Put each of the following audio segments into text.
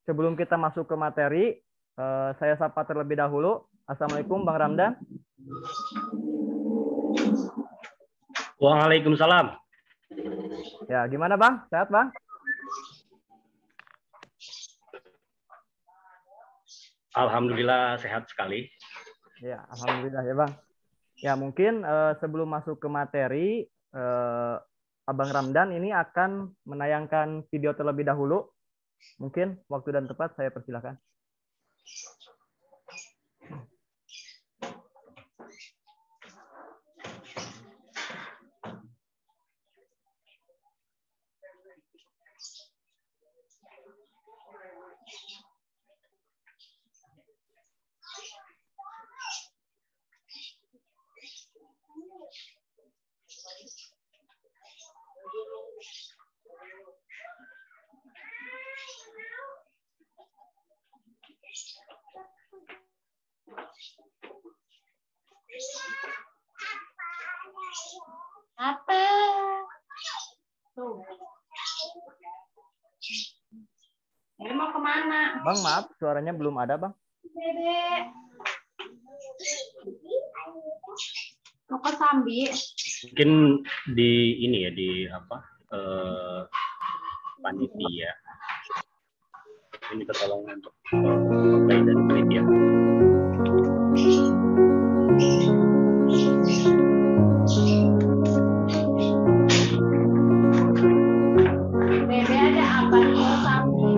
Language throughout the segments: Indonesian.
sebelum kita masuk ke materi, saya sapa terlebih dahulu. Assalamualaikum Bang Ramdan. Waalaikumsalam. Ya, gimana Bang? Sehat Bang? Alhamdulillah sehat sekali. Ya, alhamdulillah ya Bang. Ya, mungkin sebelum masuk ke materi, Abang Ramdan ini akan menayangkan video terlebih dahulu. Mungkin waktu dan tempat saya persilakan. Apa? Tuh. Ini mau kemana? Bang, maaf, suaranya belum ada, Bang. Dede. Mau ke Sambi. Mungkin di ini ya, di apa? Panitia. Ini pertolongan untuk baik dan panitia. Dede ada apa nih Sambi?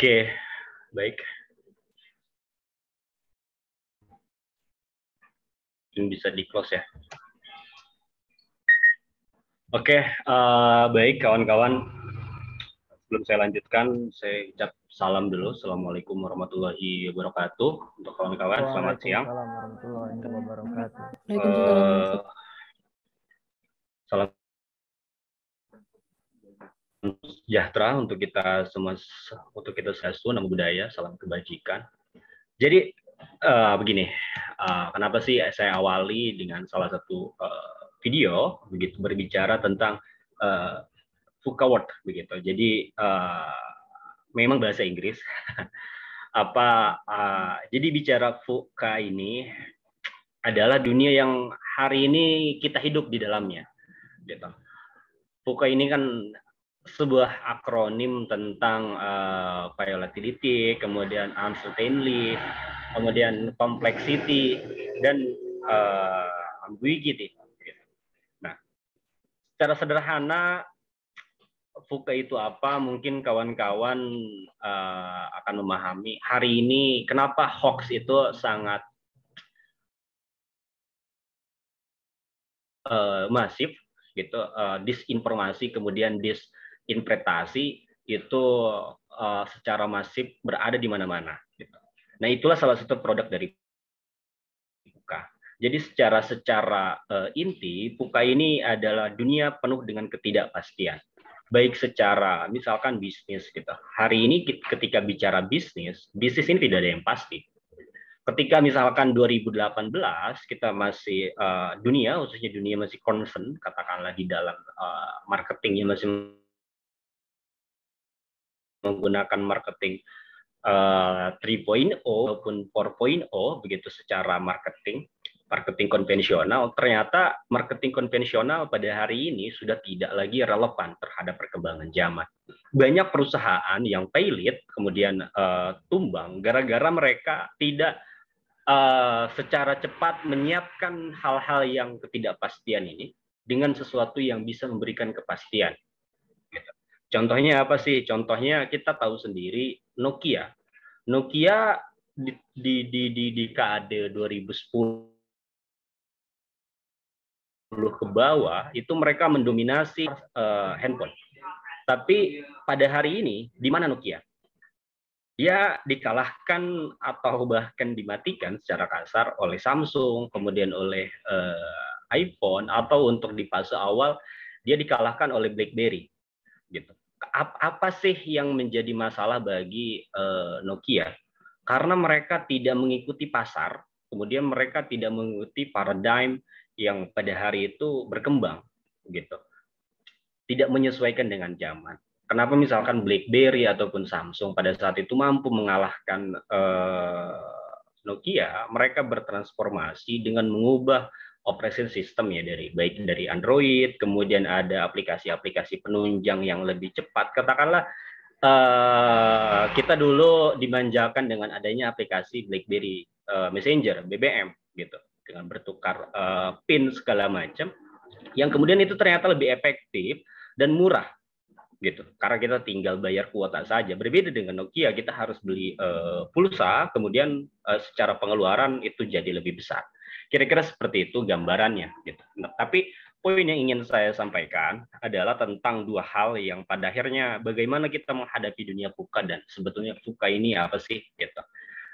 Oke, baik. Mungkin bisa di-close ya. Oke, baik kawan-kawan. Sebelum saya lanjutkan, saya ucap salam dulu. Assalamualaikum warahmatullahi wabarakatuh. Untuk kawan-kawan, selamat siang. Waalaikumsalam warahmatullahi wabarakatuh. Salam sejahtera untuk kita semua, untuk kita semua, nama budaya, salam kebajikan. Jadi begini, kenapa sih saya awali dengan salah satu video begitu berbicara tentang VUCA word begitu. Jadi memang bahasa Inggris. Jadi bicara VUCA ini adalah dunia yang hari ini kita hidup di dalamnya. Gitu. VUCA ini kan sebuah akronim tentang volatility, kemudian uncertainty, kemudian complexity, dan ambiguity. Nah, secara sederhana VUCA itu apa? Mungkin kawan-kawan akan memahami hari ini kenapa hoax itu sangat masif, gitu. Disinformasi kemudian disinterpretasi itu secara masif berada di mana-mana. Gitu. Nah, itulah salah satu produk dari VUCA. Jadi secara inti, VUCA ini adalah dunia penuh dengan ketidakpastian. Baik secara misalkan bisnis gitu. Hari ini ketika bicara bisnis ini tidak ada yang pasti. Ketika misalkan 2018 kita masih dunia masih concern katakanlah di dalam marketingnya masih menggunakan marketing 3.0 maupun 4.0 begitu secara marketing konvensional, ternyata marketing konvensional pada hari ini sudah tidak lagi relevan terhadap perkembangan zaman. Banyak perusahaan yang pailit kemudian tumbang gara-gara mereka tidak secara cepat menyiapkan hal-hal yang ketidakpastian ini dengan sesuatu yang bisa memberikan kepastian. Gitu. Contohnya apa sih? Contohnya kita tahu sendiri Nokia di dekade 2010 ke bawah itu mereka mendominasi handphone. Tapi pada hari ini di mana Nokia? Dia dikalahkan atau bahkan dimatikan secara kasar oleh Samsung, kemudian oleh iPhone, atau untuk di fase awal dia dikalahkan oleh BlackBerry. Gitu. Apa sih yang menjadi masalah bagi Nokia? Karena mereka tidak mengikuti pasar, kemudian mereka tidak mengikuti paradigm yang pada hari itu berkembang, gitu. Tidak menyesuaikan dengan zaman. Kenapa misalkan BlackBerry ataupun Samsung pada saat itu mampu mengalahkan Nokia? Mereka bertransformasi dengan mengubah operation system ya baik dari Android, kemudian ada aplikasi-aplikasi penunjang yang lebih cepat. Katakanlah kita dulu dimanjakan dengan adanya aplikasi BlackBerry Messenger BBM gitu, dengan bertukar PIN segala macam, yang kemudian itu ternyata lebih efektif dan murah. Gitu. Karena kita tinggal bayar kuota saja. Berbeda dengan Nokia, kita harus beli pulsa, kemudian secara pengeluaran itu jadi lebih besar. Kira-kira seperti itu gambarannya. Gitu. Nah, tapi poin yang ingin saya sampaikan adalah tentang dua hal yang pada akhirnya bagaimana kita menghadapi dunia VUCA dan sebetulnya VUCA ini apa sih? Gitu.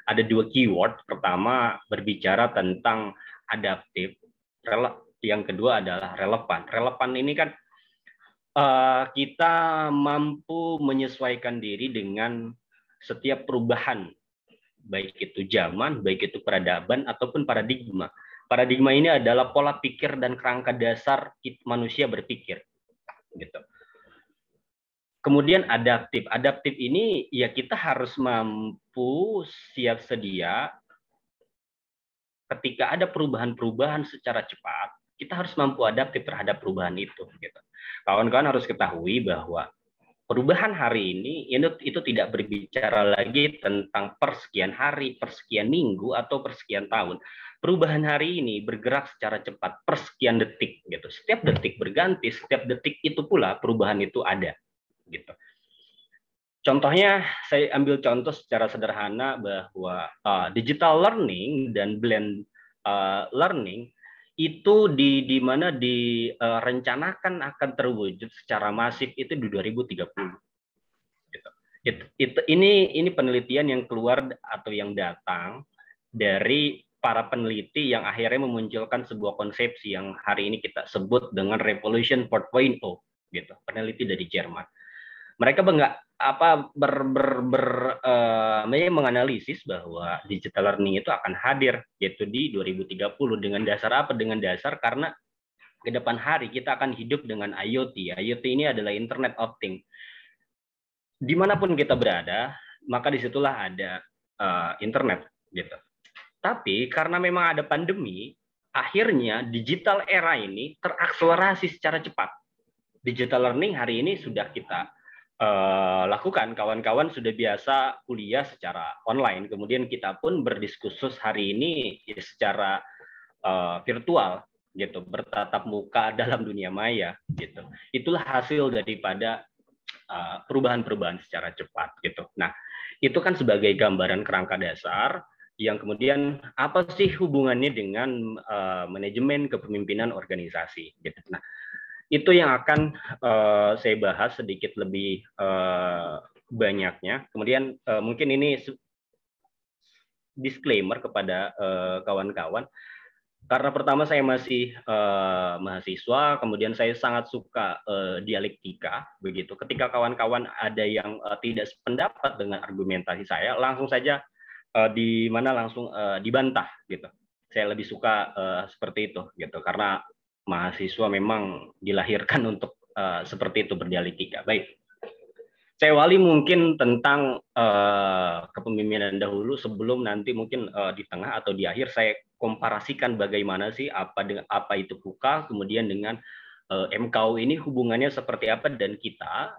Ada dua keyword. Pertama berbicara tentang adaptif, yang kedua adalah relevan. Relevan ini kan kita mampu menyesuaikan diri dengan setiap perubahan, baik itu zaman, baik itu peradaban, ataupun paradigma. Paradigma ini adalah pola pikir dan kerangka dasar manusia berpikir. Gitu. Kemudian adaptif. Adaptif ini ya kita harus mampu siap sedia ketika ada perubahan-perubahan secara cepat, kita harus mampu adaptif terhadap perubahan itu. Gitu. Kawan-kawan harus ketahui bahwa perubahan hari ini itu tidak berbicara lagi tentang persekian hari, persekian minggu, atau persekian tahun. Perubahan hari ini bergerak secara cepat, persekian detik. Gitu. Setiap detik berganti, setiap detik itu pula perubahan itu ada. Gitu. Contohnya, saya ambil contoh secara sederhana bahwa digital learning dan blend learning itu di mana direncanakan akan terwujud secara masif itu di 2030. Gitu. Ini penelitian yang keluar atau yang datang dari para peneliti yang akhirnya memunculkan sebuah konsepsi yang hari ini kita sebut dengan Revolution 4.0, gitu. Peneliti dari Jerman. Mereka menganalisis bahwa digital learning itu akan hadir yaitu di 2030 dengan dasar apa? Dengan dasar karena ke depan hari kita akan hidup dengan IoT. IoT ini adalah Internet of Things. Dimanapun kita berada, maka disitulah ada internet, gitu. Tapi karena memang ada pandemi, akhirnya digital era ini terakselerasi secara cepat. Digital learning hari ini sudah kita lakukan, kawan-kawan sudah biasa kuliah secara online, kemudian kita pun berdiskursus hari ini secara virtual, gitu, bertatap muka dalam dunia maya, gitu. Itulah hasil daripada perubahan-perubahan secara cepat, gitu. Nah, itu kan sebagai gambaran kerangka dasar yang kemudian apa sih hubungannya dengan manajemen kepemimpinan organisasi, gitu. Nah, itu yang akan saya bahas sedikit lebih banyaknya. Kemudian mungkin ini disclaimer kepada kawan-kawan. Karena pertama saya masih mahasiswa, kemudian saya sangat suka dialektika, begitu. Ketika kawan-kawan ada yang tidak sependapat dengan argumentasi saya, langsung saja langsung dibantah, gitu. Saya lebih suka seperti itu, gitu. Karena mahasiswa memang dilahirkan untuk seperti itu, berdialektika. Baik, saya awali mungkin tentang kepemimpinan dahulu sebelum nanti mungkin di tengah atau di akhir saya komparasikan bagaimana sih apa itu KUKA, kemudian dengan MKU ini hubungannya seperti apa, dan kita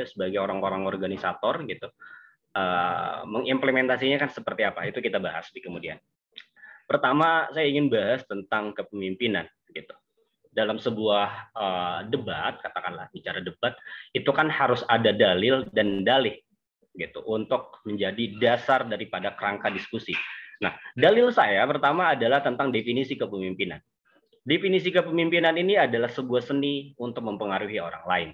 sebagai orang-orang organisator, gitu, mengimplementasinya kan seperti apa, itu kita bahas di kemudian. Pertama, saya ingin bahas tentang kepemimpinan, gitu. Dalam sebuah debat, katakanlah bicara debat, itu kan harus ada dalil dan dalih, gitu, untuk menjadi dasar daripada kerangka diskusi. Nah, dalil saya pertama adalah tentang definisi kepemimpinan. Definisi kepemimpinan ini adalah sebuah seni untuk mempengaruhi orang lain,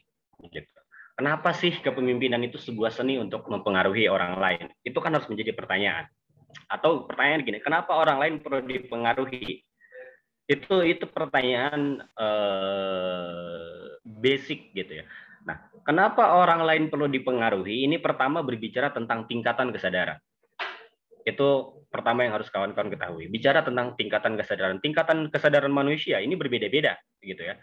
gitu. Kenapa sih kepemimpinan itu sebuah seni untuk mempengaruhi orang lain? Itu kan harus menjadi pertanyaan. Atau pertanyaan gini, kenapa orang lain perlu dipengaruhi? Itu pertanyaan basic, gitu ya. Nah, kenapa orang lain perlu dipengaruhi? Ini pertama berbicara tentang tingkatan kesadaran. Itu pertama yang harus kawan-kawan ketahui. Bicara tentang tingkatan kesadaran manusia ini berbeda-beda, gitu ya.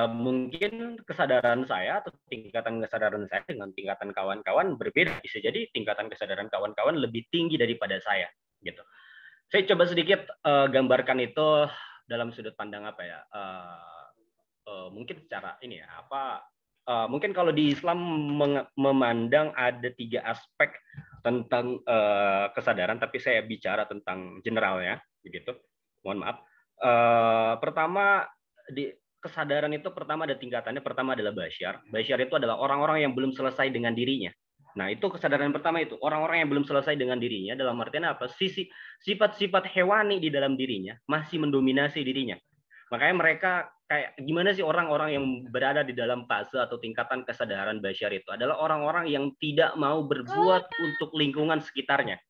Mungkin kesadaran saya atau tingkatan kesadaran saya dengan tingkatan kawan-kawan berbeda. Bisa jadi tingkatan kesadaran kawan-kawan lebih tinggi daripada saya, gitu. Saya coba sedikit gambarkan itu dalam sudut pandang apa ya? Mungkin secara ini ya, mungkin kalau di Islam memandang ada 3 aspek tentang kesadaran, tapi saya bicara tentang generalnya, begitu. Mohon maaf. Pertama, di kesadaran itu pertama ada tingkatannya. Pertama adalah basyar. Basyar itu adalah orang-orang yang belum selesai dengan dirinya. Nah, itu kesadaran pertama, itu orang-orang yang belum selesai dengan dirinya, dalam artian apa? Sifat-sifat hewani di dalam dirinya masih mendominasi dirinya. Makanya mereka kayak gimana sih orang-orang yang berada di dalam fase atau tingkatan kesadaran basyar itu adalah orang-orang yang tidak mau berbuat untuk lingkungan sekitarnya.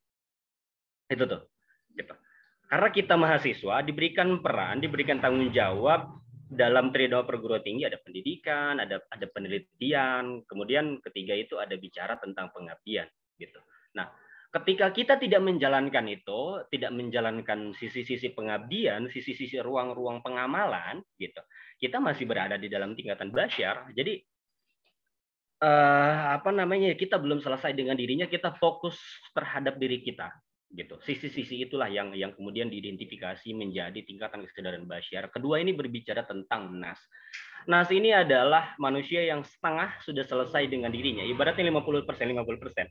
Itu tuh, gitu. Karena kita mahasiswa diberikan peran, diberikan tanggung jawab dalam tridharma perguruan tinggi, ada pendidikan, ada penelitian, kemudian ketiga itu ada bicara tentang pengabdian, gitu. Nah, ketika kita tidak menjalankan itu, tidak menjalankan sisi-sisi pengabdian, sisi-sisi ruang-ruang pengamalan, gitu, kita masih berada di dalam tingkatan basyar. Jadi kita belum selesai dengan dirinya, kita fokus terhadap diri kita, gitu. Sisi-sisi itulah yang kemudian diidentifikasi menjadi tingkatan kesadaran basyar. Kedua ini berbicara tentang nas. Nas ini adalah manusia yang setengah sudah selesai dengan dirinya, ibaratnya 50%, 50%.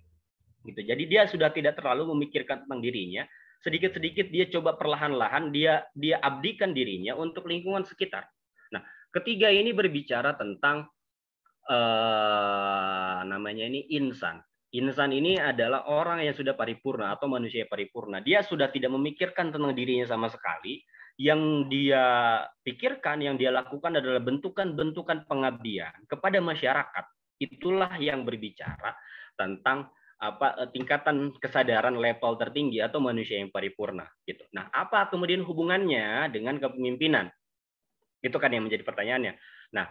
Gitu. Jadi dia sudah tidak terlalu memikirkan tentang dirinya, sedikit-sedikit dia coba perlahan-lahan dia abdikan dirinya untuk lingkungan sekitar. Nah, ketiga ini berbicara tentang namanya ini insan. Insan ini adalah orang yang sudah paripurna atau manusia paripurna. Dia sudah tidak memikirkan tentang dirinya sama sekali. Yang dia pikirkan, yang dia lakukan adalah bentukan-bentukan pengabdian kepada masyarakat. Itulah yang berbicara tentang tingkatan kesadaran level tertinggi atau manusia yang paripurna gitu. Nah, apa kemudian hubungannya dengan kepemimpinan? Itu kan yang menjadi pertanyaannya. Nah,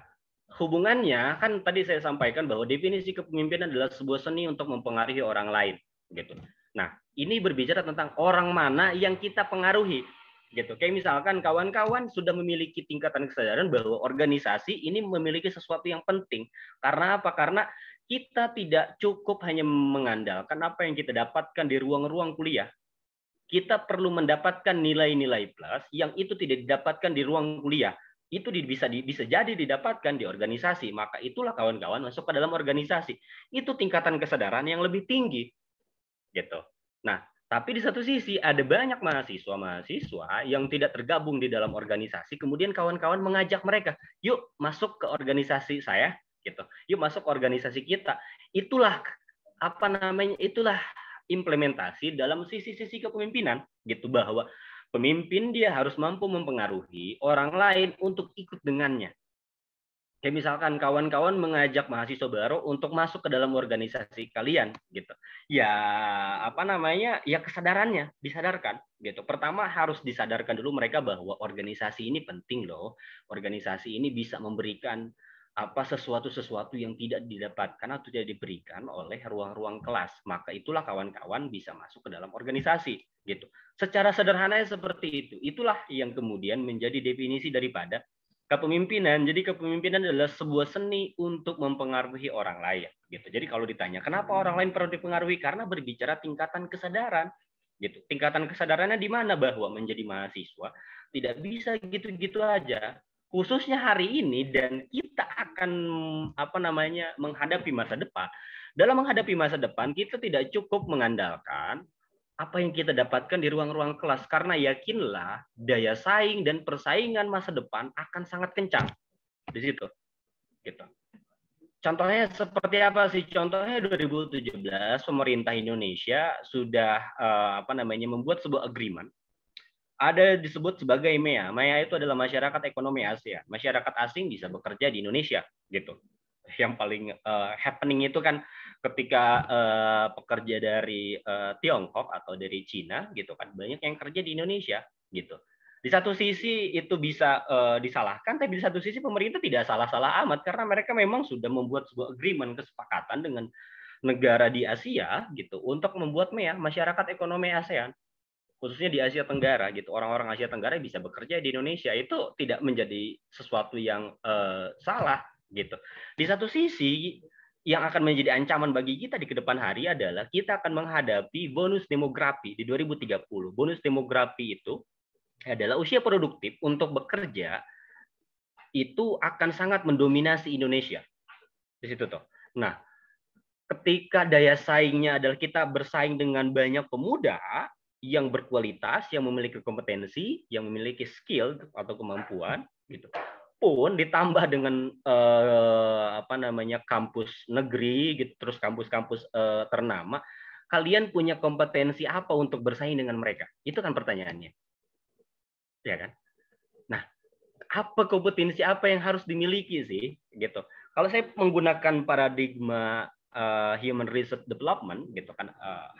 hubungannya kan tadi saya sampaikan bahwa definisi kepemimpinan adalah sebuah seni untuk mempengaruhi orang lain gitu. Nah, ini berbicara tentang orang mana yang kita pengaruhi gitu. Kayak misalkan kawan-kawan sudah memiliki tingkatan kesadaran bahwa organisasi ini memiliki sesuatu yang penting. Karena apa? Karena kita tidak cukup hanya mengandalkan apa yang kita dapatkan di ruang-ruang kuliah. Kita perlu mendapatkan nilai-nilai plus yang itu tidak didapatkan di ruang kuliah. Itu bisa jadi didapatkan di organisasi. Maka itulah kawan-kawan masuk ke dalam organisasi. Itu tingkatan kesadaran yang lebih tinggi. Gitu. Nah, tapi di satu sisi ada banyak mahasiswa yang tidak tergabung di dalam organisasi. Kemudian kawan-kawan mengajak mereka, yuk masuk ke organisasi saya. Gitu. Yuk masuk organisasi kita. Itulah itulah implementasi dalam sisi-sisi kepemimpinan gitu, bahwa pemimpin dia harus mampu mempengaruhi orang lain untuk ikut dengannya. Kayak misalkan kawan-kawan mengajak mahasiswa baru untuk masuk ke dalam organisasi kalian gitu. Ya ya kesadarannya disadarkan gitu. Pertama harus disadarkan dulu mereka bahwa organisasi ini penting loh. Organisasi ini bisa memberikan sesuatu yang tidak didapatkan atau tidak diberikan oleh ruang-ruang kelas. Maka itulah kawan-kawan bisa masuk ke dalam organisasi gitu. Secara sederhana seperti itu. Itulah yang kemudian menjadi definisi daripada kepemimpinan. Jadi kepemimpinan adalah sebuah seni untuk mempengaruhi orang lain gitu. Jadi kalau ditanya kenapa orang lain perlu dipengaruhi, karena berbicara tingkatan kesadaran gitu. Tingkatan kesadarannya di mana bahwa menjadi mahasiswa tidak bisa gitu-gitu aja. Khususnya hari ini, dan kita akan menghadapi masa depan. Dalam menghadapi masa depan kita tidak cukup mengandalkan apa yang kita dapatkan di ruang-ruang kelas, karena yakinlah daya saing dan persaingan masa depan akan sangat kencang di situ. Gitu. Contohnya seperti apa sih? Contohnya 2017 pemerintah Indonesia sudah membuat sebuah agreement. Ada disebut sebagai MEA. MEA itu adalah masyarakat ekonomi ASEAN. Masyarakat asing bisa bekerja di Indonesia gitu. Yang paling happening itu kan ketika pekerja dari Tiongkok atau dari Cina gitu kan, banyak yang kerja di Indonesia gitu. Di satu sisi itu bisa disalahkan, tapi di satu sisi pemerintah tidak salah-salah amat, karena mereka memang sudah membuat sebuah agreement, kesepakatan dengan negara di Asia gitu untuk membuat MEA, masyarakat ekonomi ASEAN, khususnya di Asia Tenggara gitu. Orang-orang Asia Tenggara bisa bekerja di Indonesia, itu tidak menjadi sesuatu yang salah gitu. Di satu sisi yang akan menjadi ancaman bagi kita di kedepan hari adalah kita akan menghadapi bonus demografi di 2030. Bonus demografi itu adalah usia produktif untuk bekerja itu akan sangat mendominasi Indonesia. Di situ tuh. Nah, ketika daya saingnya adalah kita bersaing dengan banyak pemuda yang berkualitas, yang memiliki kompetensi, yang memiliki skill atau kemampuan gitu, pun ditambah dengan kampus negeri gitu, terus kampus-kampus ternama, kalian punya kompetensi apa untuk bersaing dengan mereka? Itu kan pertanyaannya, ya kan? Nah, apa kompetensi apa yang harus dimiliki sih gitu? Kalau saya menggunakan paradigma Human Resource Development gitu kan,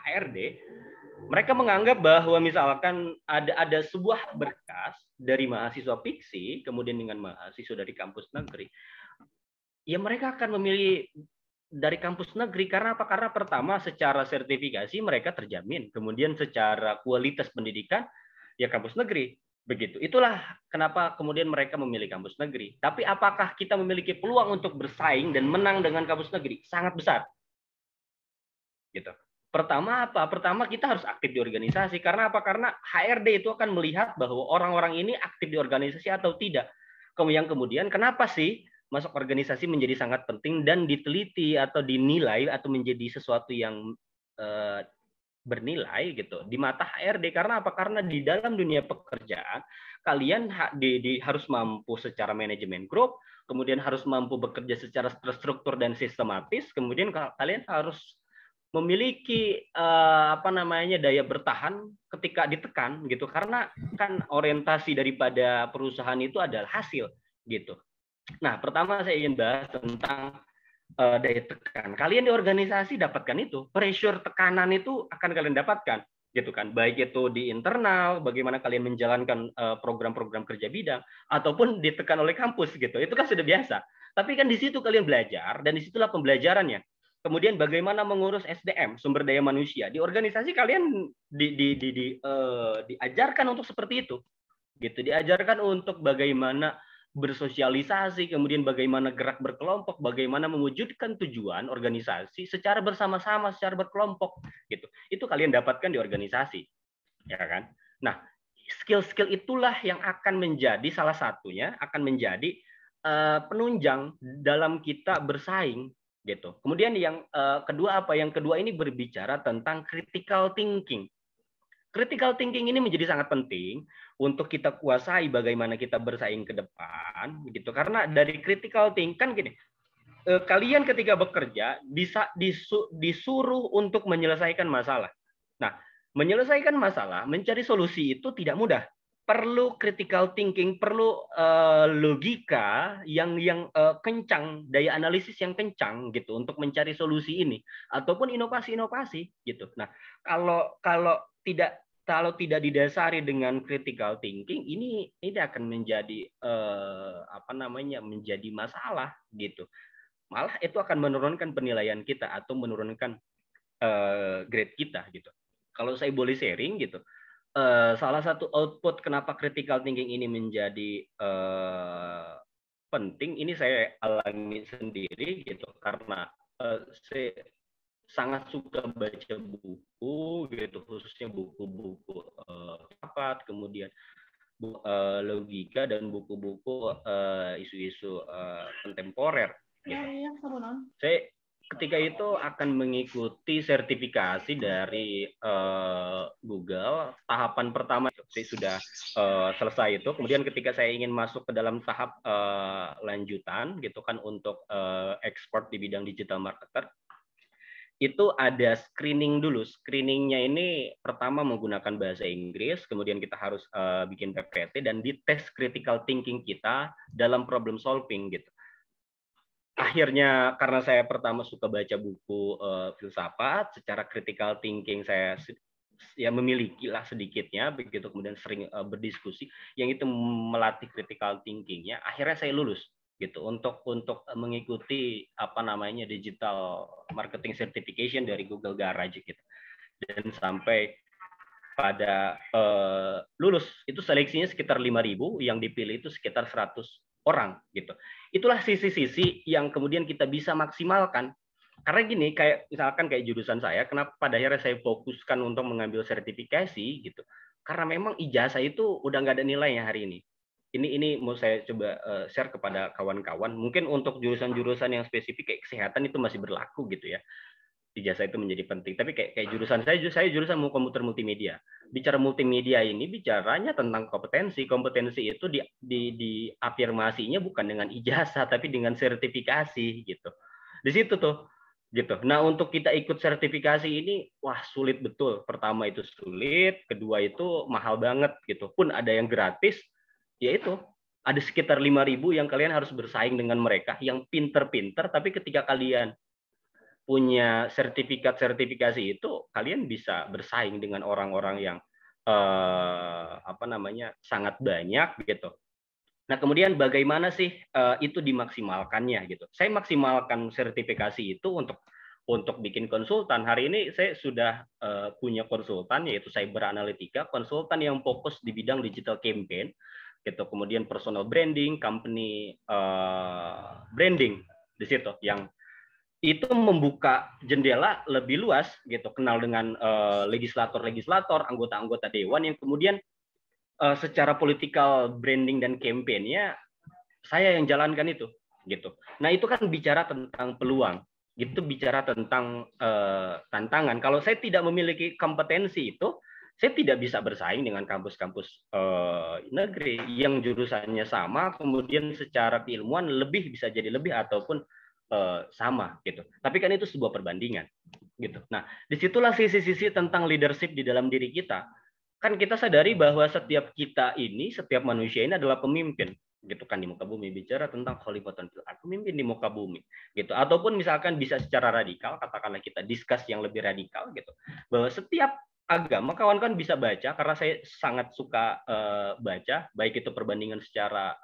HRD, mereka menganggap bahwa misalkan ada sebuah berkas dari mahasiswa fiksi, kemudian dengan mahasiswa dari kampus negeri, ya mereka akan memilih dari kampus negeri. Karena apa? Karena pertama secara sertifikasi mereka terjamin, kemudian secara kualitas pendidikan ya kampus negeri. Begitu. Itulah kenapa kemudian mereka memilih kampus negeri. Tapi apakah kita memiliki peluang untuk bersaing dan menang dengan kampus negeri? Sangat besar. Gitu. Pertama apa? Pertama kita harus aktif di organisasi. Karena apa? Karena HRD itu akan melihat bahwa orang-orang ini aktif di organisasi atau tidak. Kemudian kenapa sih masuk organisasi menjadi sangat penting dan diteliti atau dinilai atau menjadi sesuatu yang bernilai gitu di mata HRD? Karena apa? Karena di dalam dunia pekerjaan kalian harus mampu secara manajemen grup, kemudian harus mampu bekerja secara terstruktur dan sistematis, kemudian kalian harus memiliki daya bertahan ketika ditekan gitu, karena kan orientasi daripada perusahaan itu adalah hasil gitu. Nah, pertama saya ingin bahas tentang daya tekan. Kalian di organisasi dapatkan itu, pressure, tekanan itu akan kalian dapatkan gitu kan, baik itu di internal, bagaimana kalian menjalankan program-program kerja bidang, ataupun ditekan oleh kampus gitu, itu kan sudah biasa. Tapi kan di situ kalian belajar, dan disitulah pembelajarannya. Kemudian bagaimana mengurus SDM, sumber daya manusia di organisasi, kalian diajarkan untuk seperti itu, gitu, diajarkan untuk bagaimana bersosialisasi, kemudian bagaimana gerak berkelompok, bagaimana mewujudkan tujuan organisasi secara bersama-sama, secara berkelompok, gitu. Itu kalian dapatkan di organisasi, ya kan? Nah, skill-skill itulah yang akan menjadi salah satunya, akan menjadi penunjang dalam kita bersaing, gitu. Kemudian yang kedua apa? Yang kedua ini berbicara tentang critical thinking. Critical thinking ini menjadi sangat penting untuk kita kuasai bagaimana kita bersaing ke depan, begitu. Karena dari critical thinking kan gini, kalian ketika bekerja disuruh untuk menyelesaikan masalah. Nah, menyelesaikan masalah, mencari solusi itu tidak mudah. Perlu critical thinking, perlu logika yang kencang, daya analisis yang kencang gitu untuk mencari solusi ini, ataupun inovasi-inovasi gitu. Nah, kalau tidak didasari dengan critical thinking, ini akan menjadi menjadi masalah gitu. Malah itu akan menurunkan penilaian kita atau menurunkan grade kita gitu. Kalau saya boleh sharing gitu, salah satu output kenapa critical thinking ini menjadi penting, ini saya alami sendiri gitu, karena saya sangat suka baca buku gitu, khususnya buku-buku kemudian logika dan buku-buku isu-isu kontemporer gitu. Saya ketika itu akan mengikuti sertifikasi dari Google. Tahapan pertama saya sudah selesai itu. Kemudian ketika saya ingin masuk ke dalam tahap lanjutan gitu kan, untuk ekspor di bidang digital marketer, itu ada screening dulu. Screeningnya ini pertama menggunakan bahasa Inggris, kemudian kita harus bikin PPT dan dites critical thinking kita dalam problem solving gitu. Akhirnya karena saya pertama suka baca buku filsafat, secara critical thinking saya ya memiliki lah sedikitnya begitu, kemudian sering berdiskusi, yang itu melatih critical thinkingnya. Akhirnya saya lulus gitu untuk mengikuti digital marketing certification dari Google Garage gitu, dan sampai pada lulus itu seleksinya sekitar 5.000, yang dipilih itu sekitar 100 orang gitu. Itulah sisi-sisi yang kemudian kita bisa maksimalkan. Karena gini, kayak misalkan kayak jurusan saya, kenapa pada akhirnya saya fokuskan untuk mengambil sertifikasi gitu, karena memang ijazah itu udah nggak ada nilainya hari ini. Ini mau saya coba share kepada kawan-kawan. Mungkin untuk jurusan-jurusan yang spesifik kayak kesehatan itu masih berlaku gitu ya, ijazah itu menjadi penting. Tapi kayak jurusan saya jurusan komputer multimedia. Bicara multimedia ini bicaranya tentang kompetensi. Kompetensi itu di afirmasinya bukan dengan ijazah tapi dengan sertifikasi gitu. Di situ tuh gitu. Nah, untuk kita ikut sertifikasi ini wah sulit betul. Pertama itu sulit, kedua itu mahal banget gitu. Pun ada yang gratis, yaitu ada sekitar 5.000 yang kalian harus bersaing dengan mereka yang pinter-pinter, tapi ketika kalian punya sertifikasi itu, kalian bisa bersaing dengan orang-orang yang sangat banyak gitu. Nah, kemudian bagaimana sih itu dimaksimalkannya gitu? Saya maksimalkan sertifikasi itu untuk bikin konsultan. Hari ini saya sudah punya konsultan, yaitu Cyber Analytica, konsultan yang fokus di bidang digital campaign gitu. Kemudian personal branding, company branding di situ, yang itu membuka jendela lebih luas gitu, kenal dengan legislator-legislator, anggota-anggota dewan yang kemudian secara political branding dan campaign-nya saya yang jalankan itu gitu. Nah, itu kan bicara tentang peluang, gitu, bicara tentang tantangan. Kalau saya tidak memiliki kompetensi itu, saya tidak bisa bersaing dengan kampus-kampus negeri yang jurusannya sama, kemudian secara keilmuan bisa jadi lebih ataupun sama gitu. Tapi kan itu sebuah perbandingan gitu. Nah, disitulah sisi-sisi tentang leadership di dalam diri kita. Kan kita sadari bahwa setiap manusia ini adalah pemimpin gitu kan di muka bumi, bicara tentang khalifatun fil ardh, pemimpin di muka bumi gitu. Ataupun misalkan bisa secara radikal, katakanlah kita discuss yang lebih radikal gitu, bahwa setiap agama, kawan-kawan bisa baca karena saya sangat suka baca, baik itu perbandingan secara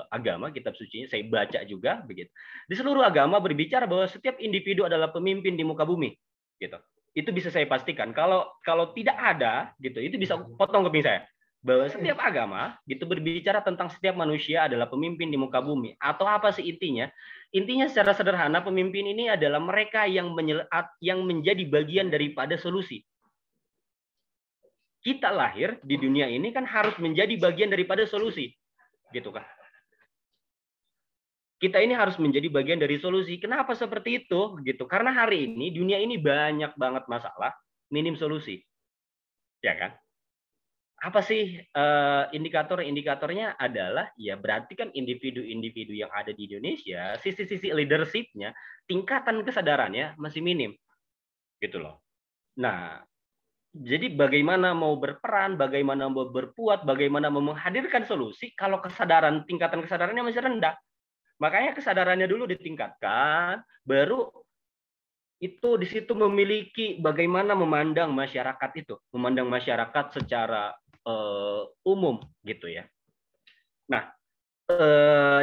agama, kitab sucinya saya baca juga begitu. Di seluruh agama berbicara bahwa setiap individu adalah pemimpin di muka bumi gitu. Itu bisa saya pastikan. Kalau tidak ada gitu, itu bisa potong kuping saya. Bahwa setiap agama gitu berbicara tentang setiap manusia adalah pemimpin di muka bumi. Atau apa sih intinya? Intinya secara sederhana, pemimpin ini adalah mereka yang menjadi bagian daripada solusi. Kita lahir di dunia ini kan harus menjadi bagian daripada solusi. Gitu kan. Kita ini harus menjadi bagian dari solusi. Kenapa seperti itu? Gitu. Karena hari ini dunia ini banyak banget masalah, minim solusi. Ya kan? Apa sih indikator-indikatornya adalah ya berarti kan individu-individu yang ada di Indonesia, sisi-sisi leadership-nya, tingkatan kesadarannya masih minim. Gitu loh. Nah, jadi bagaimana mau berperan, bagaimana mau berbuat, bagaimana mau menghadirkan solusi kalau tingkatan kesadarannya masih rendah. Makanya kesadarannya dulu ditingkatkan, baru itu di situ memiliki bagaimana memandang masyarakat itu, memandang masyarakat secara umum gitu ya. Nah,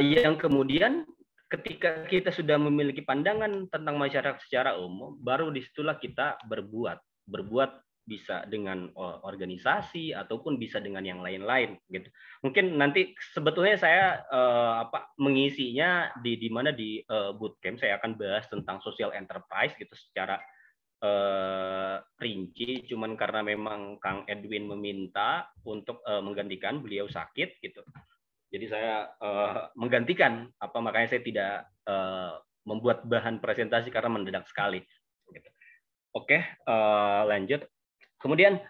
yang kemudian ketika kita sudah memiliki pandangan tentang masyarakat secara umum, baru disitulah kita berbuat bisa dengan organisasi ataupun bisa dengan yang lain-lain gitu. Mungkin nanti sebetulnya saya mengisinya di mana di bootcamp saya akan bahas tentang social enterprise gitu secara rinci, cuman karena memang Kang Edwin meminta untuk menggantikan, beliau sakit gitu. Jadi saya menggantikan makanya saya tidak membuat bahan presentasi karena mendadak sekali. Gitu. Oke, lanjut. Kemudian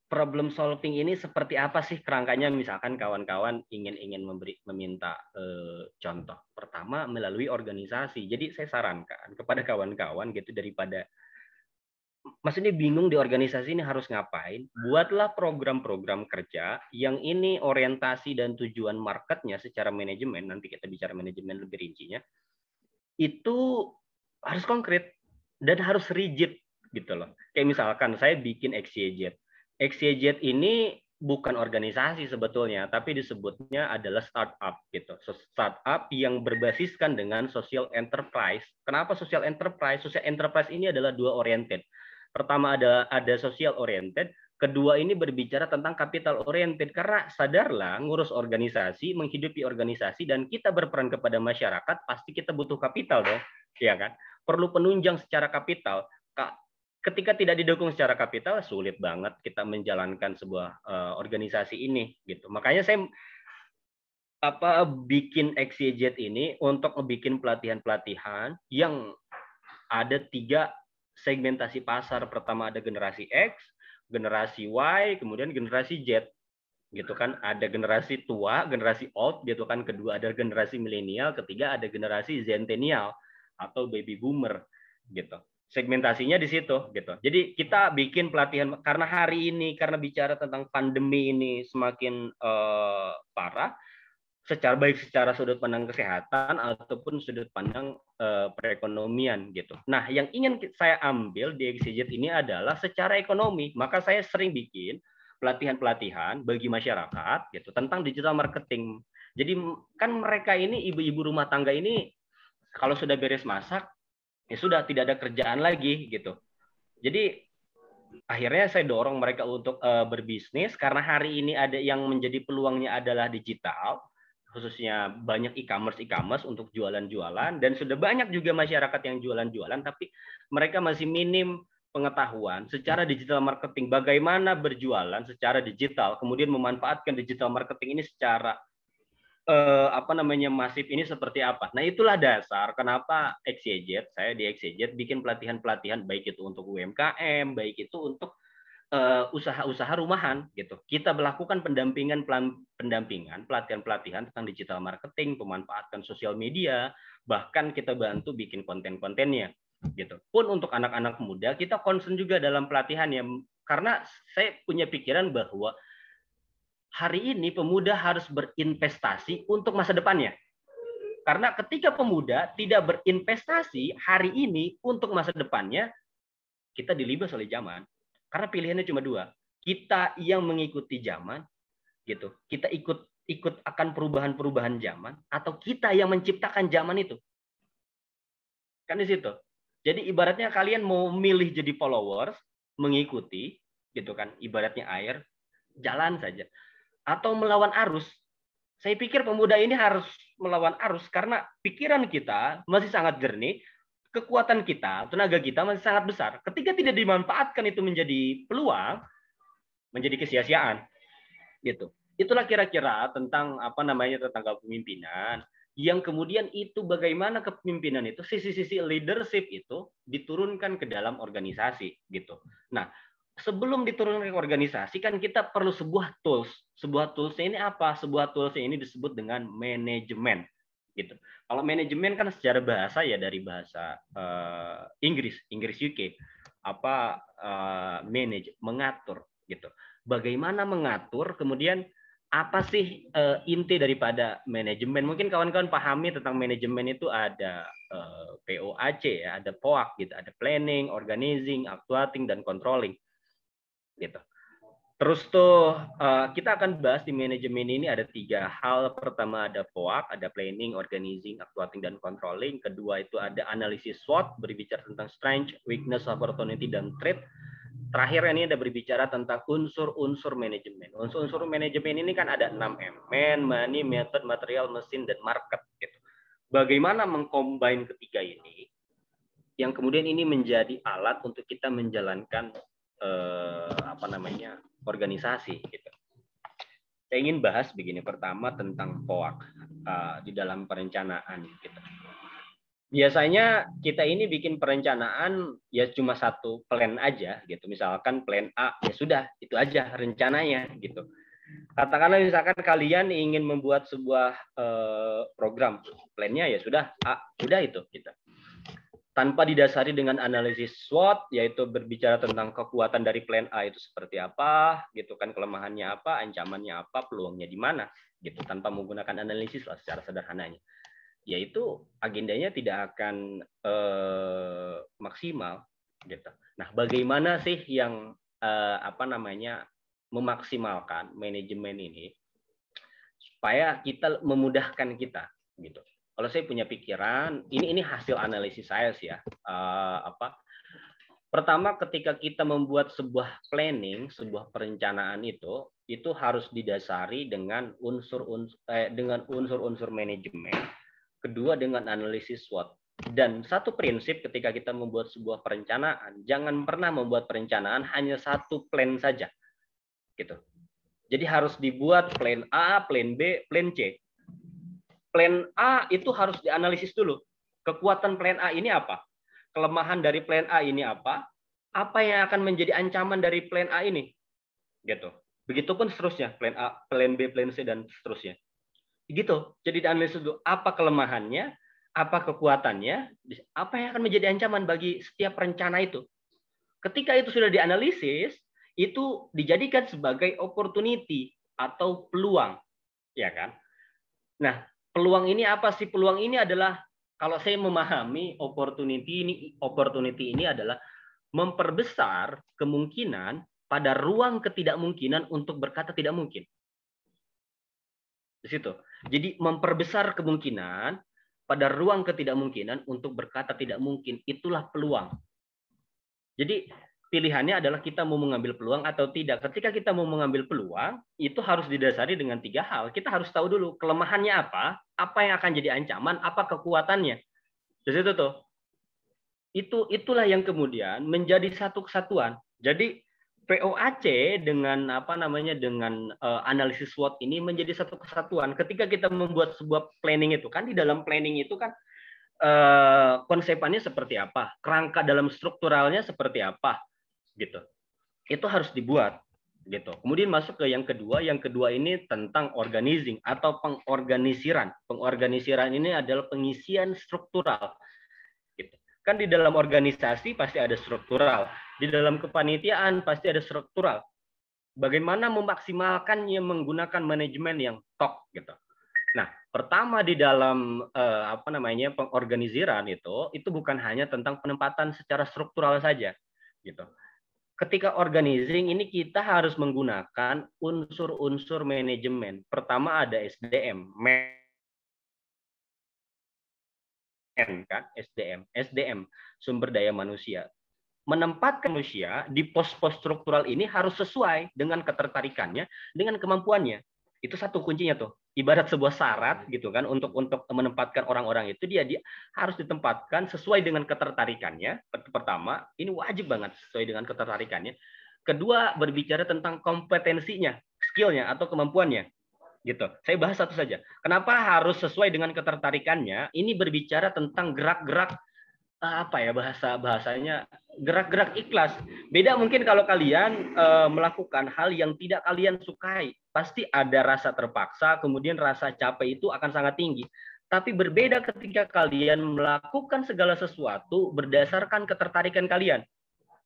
problem solving ini seperti apa sih kerangkanya? Misalkan kawan-kawan ingin meminta contoh. Pertama melalui organisasi. Jadi saya sarankan kepada kawan-kawan gitu, daripada maksudnya bingung di organisasi ini harus ngapain, buatlah program-program kerja yang ini orientasi dan tujuan marketnya secara manajemen, nanti kita bicara manajemen lebih rincinya, itu harus konkret dan harus rigid gitu loh. Kayak misalkan saya bikin XYZ. XYZ ini bukan organisasi sebetulnya, tapi disebutnya adalah startup gitu. Startup yang berbasiskan dengan social enterprise. Kenapa social enterprise? Social enterprise ini adalah dua oriented. Pertama ada social oriented, kedua ini berbicara tentang capital oriented, karena sadarlah ngurus organisasi, menghidupi organisasi, dan kita berperan kepada masyarakat, pasti kita butuh kapital dong, ya kan? Perlu penunjang secara kapital. Ketika tidak didukung secara kapital, sulit banget kita menjalankan sebuah organisasi ini gitu. Makanya saya bikin XYZ ini untuk bikin pelatihan-pelatihan yang ada 3 segmentasi pasar. Pertama ada generasi X, generasi Y, kemudian generasi Z. Gitu kan, ada generasi tua, generasi old gitu kan, kedua ada generasi milenial, ketiga ada generasi zentennial atau baby boomer gitu. Segmentasinya di situ gitu. Jadi kita bikin pelatihan karena hari ini, karena bicara tentang pandemi ini semakin parah, secara sudut pandang kesehatan ataupun sudut pandang perekonomian gitu. Nah, yang ingin saya ambil di XYZ ini adalah secara ekonomi. Maka saya sering bikin pelatihan-pelatihan bagi masyarakat gitu tentang digital marketing. Jadi kan mereka ini ibu-ibu rumah tangga ini kalau sudah beres masak ya sudah tidak ada kerjaan lagi gitu. Jadi akhirnya saya dorong mereka untuk berbisnis karena hari ini ada yang menjadi peluangnya adalah digital, khususnya banyak e-commerce untuk jualan-jualan, dan sudah banyak juga masyarakat yang jualan-jualan tapi mereka masih minim pengetahuan secara digital marketing, bagaimana berjualan secara digital, kemudian memanfaatkan digital marketing ini secara apa namanya masif ini seperti apa. Nah, itulah dasar kenapa XYZ, saya di XYZ bikin pelatihan-pelatihan baik itu untuk UMKM, baik itu untuk usaha-usaha rumahan gitu. Kita melakukan pelatihan-pelatihan tentang digital marketing, pemanfaatan sosial media, bahkan kita bantu bikin konten-kontennya gitu. Pun untuk anak-anak muda kita concern juga dalam pelatihan ya, karena saya punya pikiran bahwa hari ini pemuda harus berinvestasi untuk masa depannya. Karena ketika pemuda tidak berinvestasi hari ini untuk masa depannya, kita dilibas oleh zaman. Karena pilihannya cuma dua. Kita yang mengikuti zaman, gitu. Kita ikut akan perubahan-perubahan zaman, atau kita yang menciptakan zaman itu. Kan di situ. Jadi ibaratnya kalian mau milih jadi followers, mengikuti, gitu kan? Ibaratnya air, jalan saja. Atau melawan arus. Saya pikir pemuda ini harus melawan arus karena pikiran kita masih sangat jernih, kekuatan kita, tenaga kita masih sangat besar. Ketika tidak dimanfaatkan itu menjadi peluang, menjadi kesia-siaan. Gitu. Itulah kira-kira tentang tentang kepemimpinan yang kemudian itu bagaimana kepemimpinan itu sisi-sisi leadership itu diturunkan ke dalam organisasi gitu. Nah, sebelum diturunkan ke organisasi kan kita perlu sebuah tools. Sebuah toolsnya ini apa? Sebuah toolsnya ini disebut dengan manajemen. Gitu. Kalau manajemen kan secara bahasa ya dari bahasa Inggris UK. Manage, mengatur gitu. Bagaimana mengatur, kemudian apa sih inti daripada manajemen? Mungkin kawan-kawan pahami tentang manajemen itu ada POAC ya, ada POAC gitu, ada planning, organizing, actuating dan controlling. Gitu. Terus tuh kita akan bahas di manajemen ini ada 3 hal. Pertama ada POAC, ada planning, organizing, actuating dan controlling. Kedua itu ada analisis SWOT, berbicara tentang strength, weakness, opportunity dan threat. Terakhir ini ada berbicara tentang unsur-unsur manajemen. Unsur-unsur manajemen ini kan ada 6M, man, money, method, material, mesin dan market. Gitu. Bagaimana mengcombine ketiga ini? Yang kemudian ini menjadi alat untuk kita menjalankan organisasi gitu. Saya ingin bahas begini, pertama tentang POAC di dalam perencanaan gitu. Biasanya kita ini bikin perencanaan ya cuma satu plan aja gitu. Misalkan plan A ya sudah itu aja rencananya gitu. Katakanlah misalkan kalian ingin membuat sebuah program, plannya ya sudah A, sudah itu gitu. Tanpa didasari dengan analisis SWOT, yaitu berbicara tentang kekuatan dari plan A itu seperti apa, gitu kan, kelemahannya apa, ancamannya apa, peluangnya di mana, gitu, tanpa menggunakan analisis lah secara sederhananya. Yaitu agendanya tidak akan maksimal, gitu. Nah, bagaimana sih yang memaksimalkan manajemen ini supaya kita memudahkan kita, gitu. Kalau saya punya pikiran, ini hasil analisis saya sih ya. Pertama, ketika kita membuat sebuah planning, sebuah perencanaan itu harus didasari dengan unsur-unsur manajemen. Kedua, dengan analisis SWOT. Dan satu prinsip ketika kita membuat sebuah perencanaan, jangan pernah membuat perencanaan hanya satu plan saja, gitu. Jadi harus dibuat plan A, plan B, plan C. Plan A itu harus dianalisis dulu. Kekuatan plan A ini apa? Kelemahan dari plan A ini apa? Apa yang akan menjadi ancaman dari plan A ini? Gitu. Begitupun seterusnya, plan A, plan B, plan C dan seterusnya. Gitu. Jadi dianalisis dulu apa kelemahannya, apa kekuatannya, apa yang akan menjadi ancaman bagi setiap rencana itu. Ketika itu sudah dianalisis, itu dijadikan sebagai opportunity atau peluang, ya kan? Nah, peluang ini apa sih? Peluang ini adalah, kalau saya memahami opportunity ini adalah memperbesar kemungkinan pada ruang ketidakmungkinan untuk berkata tidak mungkin. Di situ. Jadi memperbesar kemungkinan pada ruang ketidakmungkinan untuk berkata tidak mungkin, itulah peluang. Jadi pilihannya adalah kita mau mengambil peluang atau tidak. Ketika kita mau mengambil peluang, itu harus didasari dengan 3 hal. Kita harus tahu dulu kelemahannya apa yang akan jadi ancaman, apa kekuatannya. Di situ tuh. Itulah yang kemudian menjadi satu kesatuan. Jadi POAC dengan apa namanya dengan analisis SWOT ini menjadi satu kesatuan. Ketika kita membuat sebuah planning itu kan di dalam planning itu kan konsepannya seperti apa, kerangka dalam strukturalnya seperti apa, gitu. Itu harus dibuat, gitu. Kemudian masuk ke yang kedua ini tentang organizing atau pengorganisiran. Pengorganisiran ini adalah pengisian struktural, gitu. Kan di dalam organisasi pasti ada struktural, di dalam kepanitiaan pasti ada struktural. Bagaimana memaksimalkannya menggunakan manajemen yang top, gitu. Nah, pertama di dalam apa namanya pengorganisiran itu bukan hanya tentang penempatan secara struktural saja, gitu. Ketika organizing ini kita harus menggunakan unsur-unsur manajemen. Pertama ada SDM, kan SDM, sumber daya manusia. Menempatkan manusia di pos-pos struktural ini harus sesuai dengan ketertarikannya, dengan kemampuannya. Itu satu kuncinya tuh. Ibarat sebuah syarat gitu kan untuk menempatkan orang-orang itu dia harus ditempatkan sesuai dengan ketertarikannya. Pertama, ini wajib banget sesuai dengan ketertarikannya. Kedua, berbicara tentang kompetensinya, skillnya atau kemampuannya. Gitu. Saya bahas satu saja. Kenapa harus sesuai dengan ketertarikannya? Ini berbicara tentang gerak-gerak apa ya bahasanya gerak-gerak ikhlas. Beda mungkin kalau kalian melakukan hal yang tidak kalian sukai, pasti ada rasa terpaksa, kemudian rasa capek itu akan sangat tinggi. Tapi berbeda ketika kalian melakukan segala sesuatu berdasarkan ketertarikan kalian.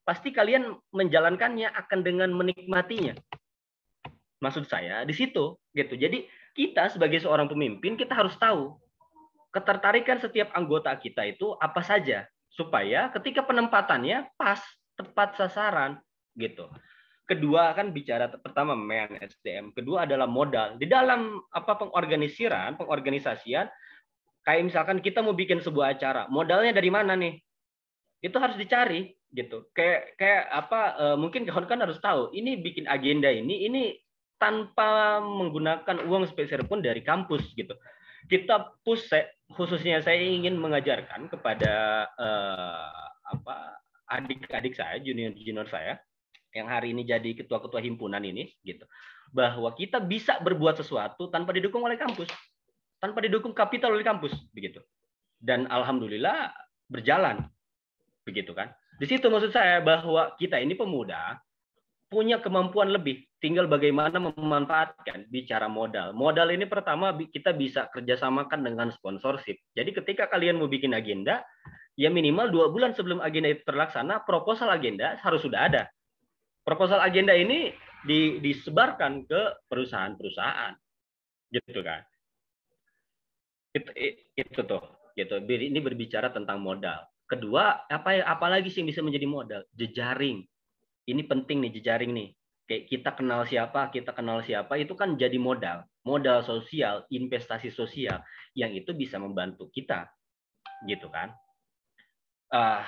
Pasti kalian menjalankannya akan dengan menikmatinya. Maksud saya di situ gitu. Jadi kita sebagai seorang pemimpin kita harus tahu ketertarikan setiap anggota kita itu apa saja supaya ketika penempatannya pas, tepat sasaran gitu. Kedua kan bicara pertama SDM, kedua adalah modal. Di dalam pengorganisasian kayak misalkan kita mau bikin sebuah acara, modalnya dari mana nih? Itu harus dicari gitu. Mungkin kawan-kawan harus tahu, ini bikin agenda ini tanpa menggunakan uang spesial pun dari kampus gitu. Kita push, khususnya saya ingin mengajarkan kepada adik-adik saya, junior saya, yang hari ini jadi ketua-ketua himpunan ini, gitu, bahwa kita bisa berbuat sesuatu tanpa didukung oleh kampus, tanpa didukung kapital oleh kampus, begitu. Dan alhamdulillah berjalan, begitu kan. Di situ maksud saya bahwa kita ini pemuda punya kemampuan lebih, tinggal bagaimana memanfaatkan. Bicara modal. Modal ini pertama kita bisa kerjasamakan dengan sponsorship. Jadi ketika kalian mau bikin agenda, ya minimal 2 bulan sebelum agenda itu terlaksana, proposal agenda harus sudah ada. Proposal agenda ini disebarkan ke perusahaan-perusahaan. Gitu kan. Itu tuh. Gitu. Ini berbicara tentang modal. Kedua, apalagi sih yang bisa menjadi modal? Jejaring. Ini penting nih, jejaring nih. Kayak kita kenal siapa, itu kan jadi modal. Modal sosial, investasi sosial, yang itu bisa membantu kita. Gitu kan.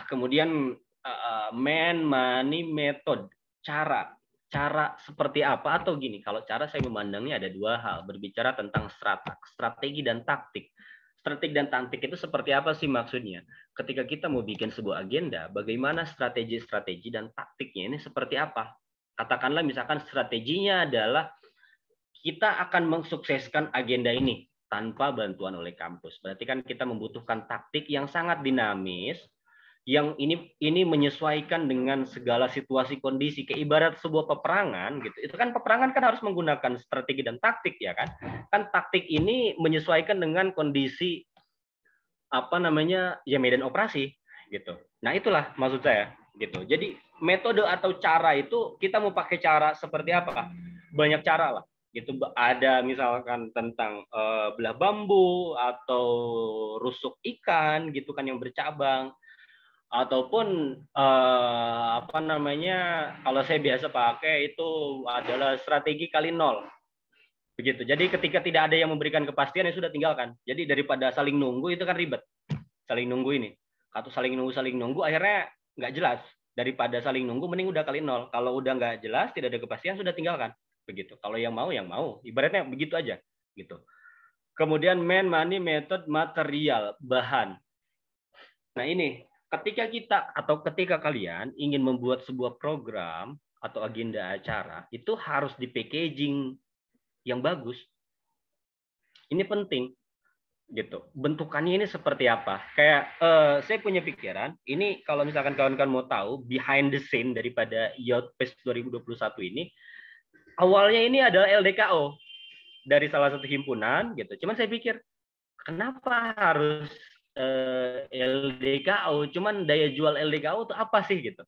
Kemudian, money, method, cara seperti apa, atau gini, kalau cara saya memandangnya ada 2 hal. Berbicara tentang strategi dan taktik. Strategi dan taktik itu seperti apa sih maksudnya? Ketika kita mau bikin sebuah agenda, bagaimana strategi dan taktiknya ini seperti apa? Katakanlah misalkan strateginya adalah kita akan mensukseskan agenda ini tanpa bantuan oleh kampus. Berarti kan kita membutuhkan taktik yang sangat dinamis, yang ini menyesuaikan dengan segala situasi kondisi. Kayak ibarat sebuah peperangan gitu. Itu kan peperangan kan harus menggunakan strategi dan taktik ya kan. Kan taktik ini menyesuaikan dengan kondisi medan operasi gitu. Nah, itulah maksud saya gitu. Jadi metode atau cara itu kita mau pakai cara seperti apa? Banyak cara lah. Gitu ada misalkan tentang belah bambu atau rusuk ikan gitu kan yang bercabang. Ataupun kalau saya biasa pakai itu adalah strategi kali 0 begitu. Jadi ketika tidak ada yang memberikan kepastian ya sudah tinggalkan. Jadi daripada saling nunggu itu kan ribet, saling nunggu ini atau saling nunggu akhirnya nggak jelas. Daripada saling nunggu mending udah kali 0. Kalau udah nggak jelas tidak ada kepastian sudah tinggalkan begitu. Kalau yang mau ibaratnya begitu aja gitu. Kemudian money, method, material, bahan. Nah ini ketika kalian ingin membuat sebuah program atau agenda acara itu harus di packaging yang bagus. Ini penting gitu. Bentukannya ini seperti apa? Kayak saya punya pikiran, ini kalau misalkan kawan-kawan mau tahu behind the scene daripada Youth Fest 2021 ini, awalnya ini adalah LDKO dari salah satu himpunan gitu. Cuman saya pikir kenapa harus LDKO? Cuman daya jual LDKO itu apa sih gitu?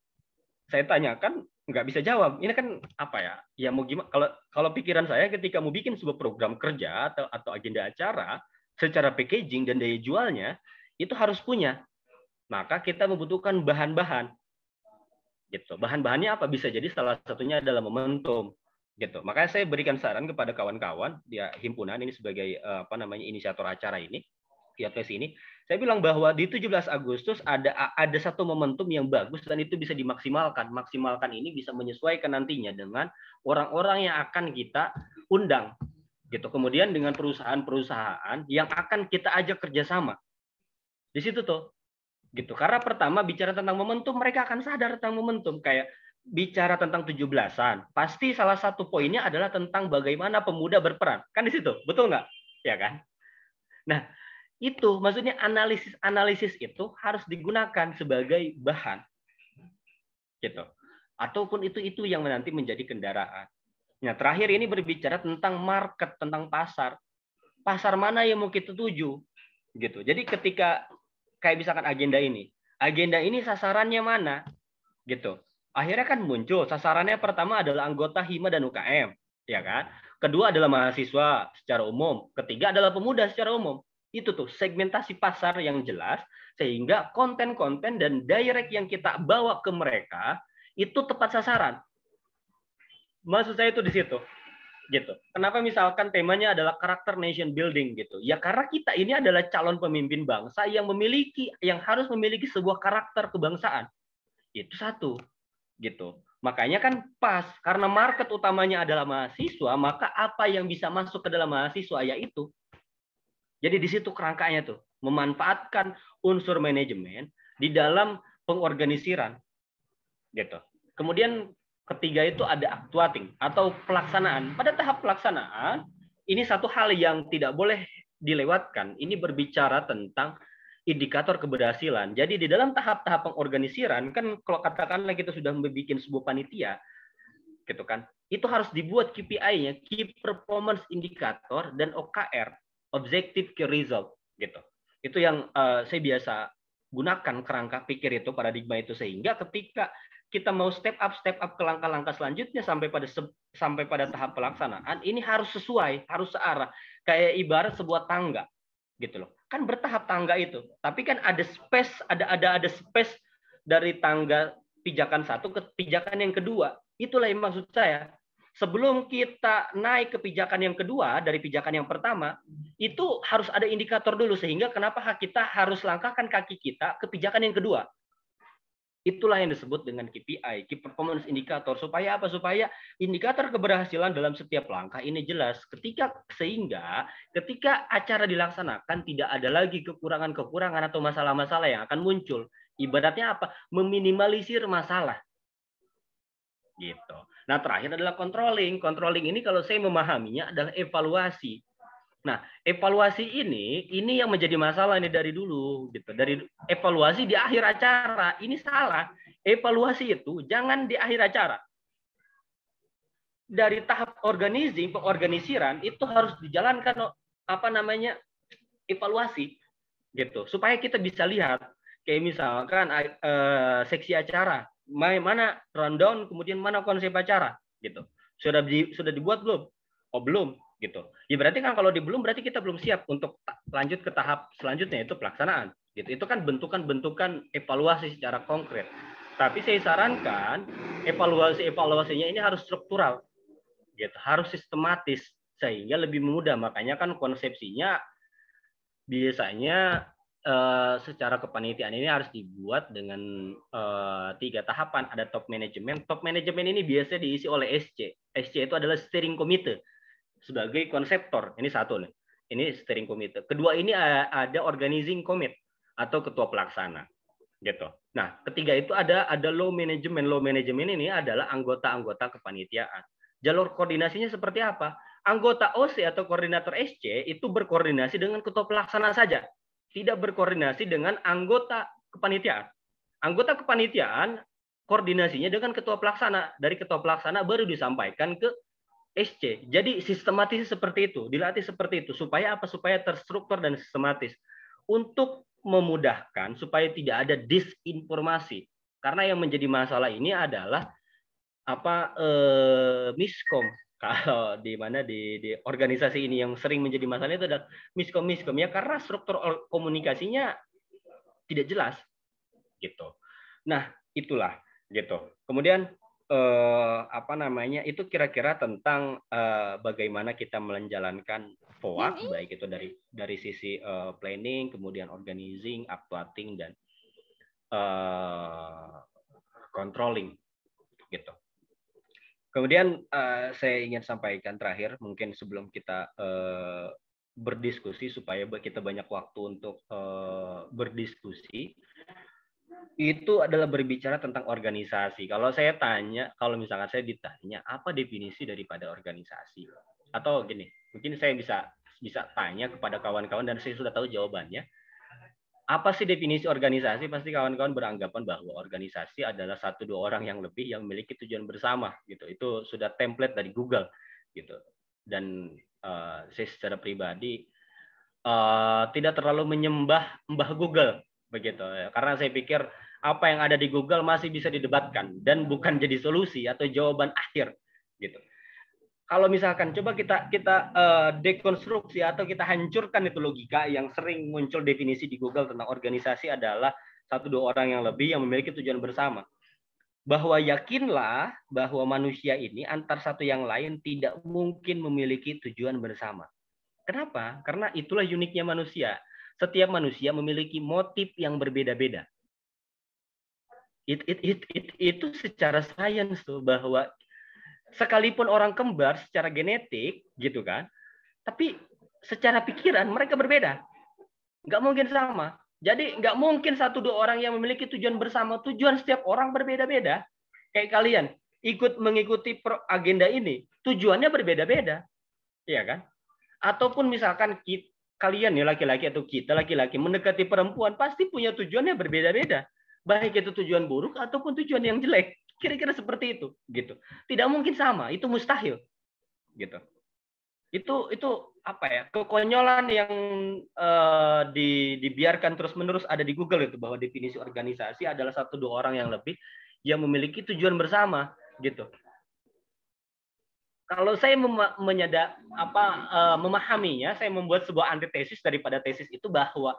Saya tanyakan nggak bisa jawab. Ini kan apa ya? Ya mau gimana? Kalau pikiran saya ketika mau bikin sebuah program kerja atau agenda acara secara packaging dan daya jualnya itu harus punya. Maka kita membutuhkan bahan-bahan. Gitu. Bahan-bahannya apa? Bisa jadi salah satunya adalah momentum. Gitu. Makanya saya berikan saran kepada kawan-kawan di himpunan ini sebagai inisiator acara ini, Youth Fest ini. Saya bilang bahwa di 17 Agustus ada satu momentum yang bagus dan itu bisa dimaksimalkan. Maksimalkan ini bisa menyesuaikan nantinya dengan orang-orang yang akan kita undang. Gitu. Kemudian dengan perusahaan-perusahaan yang akan kita ajak kerjasama. Di situ tuh. Gitu. Karena pertama bicara tentang momentum, mereka akan sadar tentang momentum. Kayak bicara tentang 17-an, pasti salah satu poinnya adalah tentang bagaimana pemuda berperan. Kan di situ, betul nggak? Ya kan? Nah, itu maksudnya analisis itu harus digunakan sebagai bahan gitu, ataupun itu yang nanti menjadi kendaraan. Nah, terakhir ini berbicara tentang market, tentang pasar mana yang mau kita tuju gitu. Jadi ketika kayak misalkan agenda ini sasarannya mana gitu, akhirnya kan muncul sasarannya pertama adalah anggota HIMA dan UKM, ya kan, kedua adalah mahasiswa secara umum, ketiga adalah pemuda secara umum. Itu tuh segmentasi pasar yang jelas sehingga konten-konten dan direct yang kita bawa ke mereka itu tepat sasaran. Maksud saya itu di situ. Gitu. Kenapa misalkan temanya adalah karakter nation building gitu? Ya karena kita ini adalah calon pemimpin bangsa yang harus memiliki sebuah karakter kebangsaan. Itu satu. Gitu. Makanya kan pas karena market utamanya adalah mahasiswa, maka apa yang bisa masuk ke dalam mahasiswa yaitu. Jadi di situ kerangkanya tuh, memanfaatkan unsur manajemen di dalam pengorganisiran. Gitu. Kemudian ketiga itu ada actuating atau pelaksanaan. Pada tahap pelaksanaan, ini satu hal yang tidak boleh dilewatkan. Ini berbicara tentang indikator keberhasilan. Jadi di dalam tahap-tahap pengorganisiran, kan kalau katakanlah kita sudah membuat sebuah panitia, gitu kan, itu harus dibuat KPI-nya, Key Performance Indicator, dan OKR, Objective Key Result, gitu. Itu yang saya biasa gunakan kerangka pikir itu, paradigma itu, sehingga ketika kita mau step up ke langkah-langkah selanjutnya sampai pada tahap pelaksanaan, ini harus sesuai, harus searah, kayak ibarat sebuah tangga, gitu loh. Kan bertahap tangga itu, tapi kan ada space dari tangga pijakan satu ke pijakan yang kedua. Itulah yang maksud saya. Sebelum kita naik ke pijakan yang kedua dari pijakan yang pertama, itu harus ada indikator dulu sehingga kenapa kita harus langkahkan kaki kita ke pijakan yang kedua. Itulah yang disebut dengan KPI, Key Performance Indicator. Supaya apa? Supaya indikator keberhasilan dalam setiap langkah ini jelas. Sehingga ketika acara dilaksanakan tidak ada lagi kekurangan-kekurangan atau masalah-masalah yang akan muncul. Ibaratnya apa? Meminimalisir masalah. Gitu. Nah, terakhir adalah controlling. Controlling ini kalau saya memahaminya adalah evaluasi. Nah, evaluasi ini yang menjadi masalah ini dari dulu gitu. Dari evaluasi di akhir acara, ini salah. Evaluasi itu jangan di akhir acara. Dari tahap pengorganisiran itu harus dijalankan evaluasi gitu. Supaya kita bisa lihat kayak misalkan seksi acara, mana rundown, kemudian mana konsep acara gitu. Sudah dibuat belum? Oh, belum gitu. Ya berarti kan kalau belum berarti kita belum siap untuk lanjut ke tahap selanjutnya yaitu pelaksanaan. Gitu. Itu kan bentukan evaluasi secara konkret. Tapi saya sarankan evaluasinya ini harus struktural. Gitu. Harus sistematis sehingga lebih mudah. Makanya kan konsepsinya biasanya secara kepanitiaan ini harus dibuat dengan 3 tahapan. Ada top management. Top management ini biasanya diisi oleh SC. SC itu adalah steering committee sebagai konseptor. Ini satu nih. Ini steering committee. Kedua ini ada organizing committee atau ketua pelaksana. gitu. Nah, ketiga itu ada low management. Low management ini adalah anggota-anggota kepanitiaan. Jalur koordinasinya seperti apa? Anggota OC atau koordinator SC itu berkoordinasi dengan ketua pelaksana saja, tidak berkoordinasi dengan anggota kepanitiaan. Anggota kepanitiaan koordinasinya dengan ketua pelaksana. Dari ketua pelaksana baru disampaikan ke SC. Jadi sistematis seperti itu, dilatih seperti itu. Supaya apa? Supaya terstruktur dan sistematis. Untuk memudahkan supaya tidak ada disinformasi. Karena yang menjadi masalah ini adalah miskom. Kalau di mana di organisasi ini yang sering menjadi masalah itu adalah miskom ya, karena struktur komunikasinya tidak jelas gitu. Nah, itulah gitu. Kemudian itu kira-kira tentang bagaimana kita menjalankan FOAK, baik itu dari sisi planning, kemudian organizing, actuating, dan controlling gitu. Kemudian saya ingin sampaikan terakhir, mungkin sebelum kita berdiskusi supaya kita banyak waktu untuk berdiskusi, itu adalah berbicara tentang organisasi. Kalau misalkan saya ditanya apa definisi daripada organisasi, atau gini, mungkin saya bisa tanya kepada kawan-kawan dan saya sudah tahu jawabannya. Apa sih definisi organisasi? Pasti kawan-kawan beranggapan bahwa organisasi adalah 1-2 orang yang lebih yang memiliki tujuan bersama gitu. Itu sudah template dari Google gitu. Dan saya secara pribadi tidak terlalu menyembah Google begitu ya. Karena saya pikir apa yang ada di Google masih bisa didebatkan dan bukan jadi solusi atau jawaban akhir gitu. Kalau misalkan coba kita dekonstruksi atau kita hancurkan itu logika yang sering muncul definisi di Google tentang organisasi adalah 1-2 orang yang lebih yang memiliki tujuan bersama. Bahwa yakinlah bahwa manusia ini antar satu yang lain tidak mungkin memiliki tujuan bersama. Kenapa? Karena itulah uniknya manusia. Setiap manusia memiliki motif yang berbeda-beda. Itu secara sains tuh, bahwa sekalipun orang kembar secara genetik gitu kan, tapi secara pikiran mereka berbeda, nggak mungkin sama. Jadi nggak mungkin 1-2 orang yang memiliki tujuan bersama. Tujuan setiap orang berbeda-beda. Kayak kalian ikut mengikuti agenda ini, tujuannya berbeda-beda, ya kan? Ataupun misalkan kalian ya laki-laki atau kita laki-laki mendekati perempuan pasti punya tujuannya berbeda-beda, baik itu tujuan buruk ataupun tujuan yang jelek. Kira-kira seperti itu, gitu. Tidak mungkin sama, itu mustahil, gitu. Itu apa ya? Kekonyolan yang dibiarkan terus-menerus ada di Google itu, bahwa definisi organisasi adalah 1-2 orang yang lebih yang memiliki tujuan bersama, gitu. Kalau saya memahaminya, saya membuat sebuah antitesis daripada tesis itu, bahwa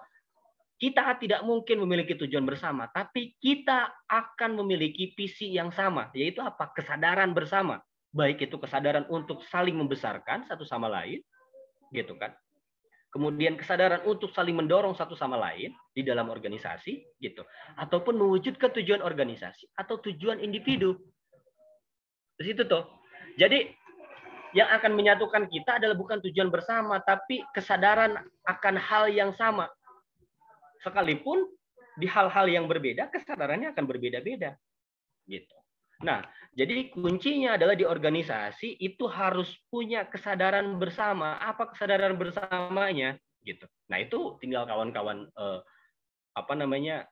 kita tidak mungkin memiliki tujuan bersama, tapi kita akan memiliki visi yang sama, yaitu apa? Kesadaran bersama. Baik itu kesadaran untuk saling membesarkan satu sama lain, gitu kan? Kemudian kesadaran untuk saling mendorong satu sama lain di dalam organisasi, gitu. Ataupun mewujudkan tujuan organisasi atau tujuan individu. Di situ tuh. Jadi yang akan menyatukan kita adalah bukan tujuan bersama, tapi kesadaran akan hal yang sama. Sekalipun di hal-hal yang berbeda, kesadarannya akan berbeda-beda. Gitu. Nah, jadi kuncinya adalah di organisasi itu harus punya kesadaran bersama. Apa kesadaran bersamanya? Gitu. Nah, itu tinggal kawan-kawan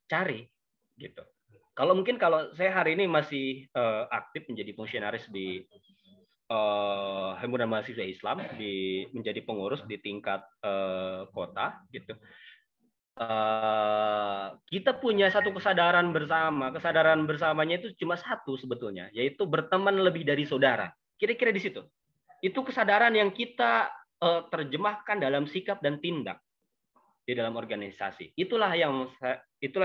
cari. Gitu. Kalau saya hari ini masih aktif menjadi fungsionaris di Himpunan Mahasiswa Islam, menjadi pengurus di tingkat kota, gitu. Kita punya satu kesadaran bersama. Kesadaran bersamanya itu cuma satu sebetulnya, yaitu berteman lebih dari saudara. Kira-kira di situ. Itu kesadaran yang kita terjemahkan dalam sikap dan tindak di dalam organisasi. Itulah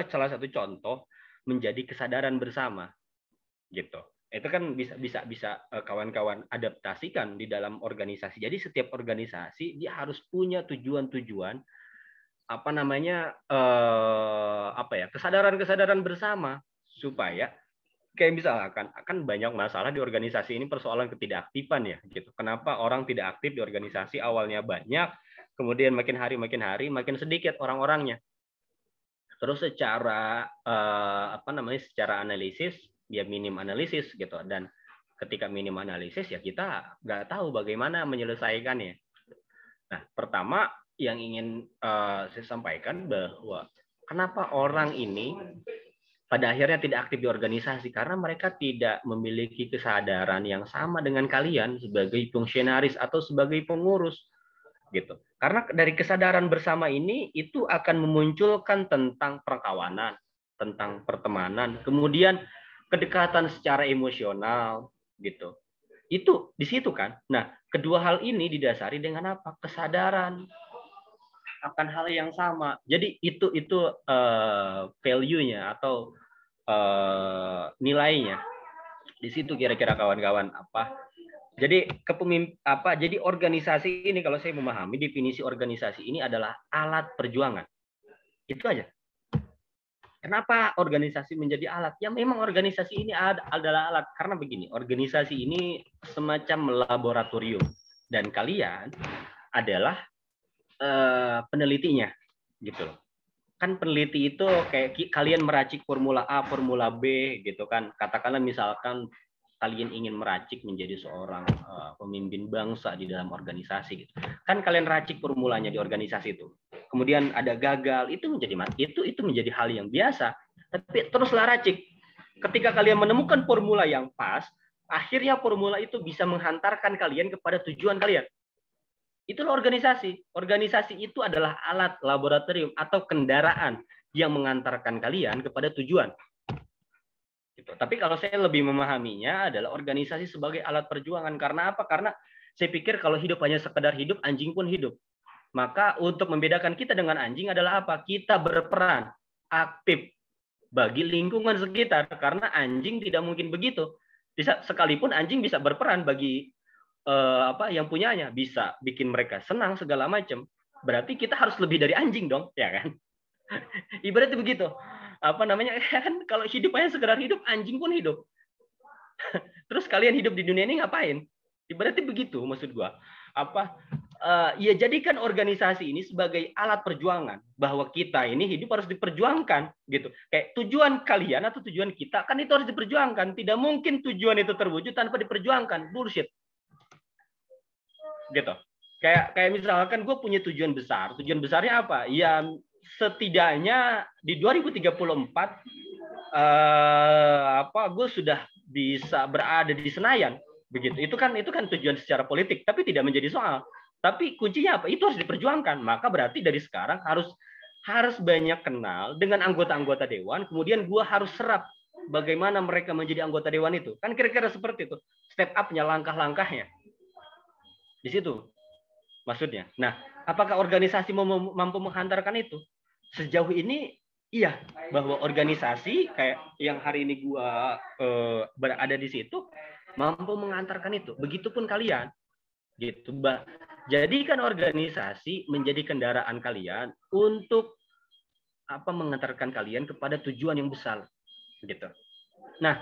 salah satu contoh menjadi kesadaran bersama, gitu. Itu kan bisa kawan-kawan adaptasikan di dalam organisasi. Jadi setiap organisasi dia harus punya tujuan-tujuan, kesadaran bersama, supaya kayak misalkan akan banyak masalah di organisasi ini, persoalan ketidakaktifan ya, gitu. Kenapa orang tidak aktif di organisasi? Awalnya banyak, kemudian makin hari makin sedikit orang-orangnya. Terus secara secara analisis ya minim analisis gitu, dan ketika minim analisis ya kita nggak tahu bagaimana menyelesaikannya. Nah, pertama yang ingin saya sampaikan bahwa kenapa orang ini pada akhirnya tidak aktif di organisasi, karena mereka tidak memiliki kesadaran yang sama dengan kalian sebagai fungsionaris atau sebagai pengurus gitu. Karena dari kesadaran bersama ini itu akan memunculkan tentang perkawanan, tentang pertemanan, kemudian kedekatan secara emosional gitu. Itu di situ kan. Nah, kedua hal ini didasari dengan apa? Kesadaran akan hal yang sama. Jadi itu value-nya atau nilainya. Di situ kira-kira kawan-kawan apa? Jadi jadi organisasi ini, kalau saya memahami definisi organisasi ini adalah alat perjuangan. Itu aja. Kenapa organisasi menjadi alat? Ya memang organisasi ini adalah alat karena begini, organisasi ini semacam laboratorium dan kalian adalah penelitinya gitu loh. Kan peneliti itu kayak kalian meracik formula A, formula B gitu kan. Katakanlah misalkan kalian ingin meracik menjadi seorang pemimpin bangsa di dalam organisasi gitu. Kan kalian racik formulanya di organisasi itu. Kemudian ada gagal, itu menjadi hal yang biasa. Tapi teruslah racik. Ketika kalian menemukan formula yang pas, akhirnya formula itu bisa menghantarkan kalian kepada tujuan kalian. Itulah organisasi. Organisasi itu adalah alat laboratorium atau kendaraan yang mengantarkan kalian kepada tujuan. Gitu. Tapi kalau saya lebih memahaminya adalah organisasi sebagai alat perjuangan. Karena apa? Karena saya pikir kalau hidup hanya sekedar hidup, anjing pun hidup. Maka untuk membedakan kita dengan anjing adalah apa? Kita berperan aktif bagi lingkungan sekitar. Karena anjing tidak mungkin begitu. Sekalipun anjing bisa berperan bagi yang punyanya, bisa bikin mereka senang segala macam. Berarti kita harus lebih dari anjing dong, ya kan? Ibaratnya begitu. Kan kalau hidup hanya sekedar hidup, anjing pun hidup. Terus kalian hidup di dunia ini ngapain? Ibaratnya begitu maksud gua. Ya jadikan organisasi ini sebagai alat perjuangan, bahwa kita ini hidup harus diperjuangkan gitu. Kayak tujuan kalian atau tujuan kita kan itu harus diperjuangkan. Tidak mungkin tujuan itu terwujud tanpa diperjuangkan. Bullshit. Gitu. Kayak misalkan gue punya tujuan besar. Tujuan besarnya apa? Ya setidaknya di 2034 gue sudah bisa berada di Senayan, begitu. Itu kan tujuan secara politik, tapi tidak menjadi soal. Tapi kuncinya apa? Itu harus diperjuangkan. Maka berarti dari sekarang harus banyak kenal dengan anggota-anggota dewan, kemudian gue harus serap bagaimana mereka menjadi anggota dewan itu. Kan kira-kira seperti itu. Step up-nya, langkah-langkahnya. Di situ maksudnya. Nah, apakah organisasi mampu menghantarkan itu? Sejauh ini iya, bahwa organisasi kayak yang hari ini gua berada di situ mampu mengantarkan itu. Begitupun kalian. Gitu, Mbak. Jadikan organisasi menjadi kendaraan kalian untuk mengantarkan kalian kepada tujuan yang besar, gitu. Nah,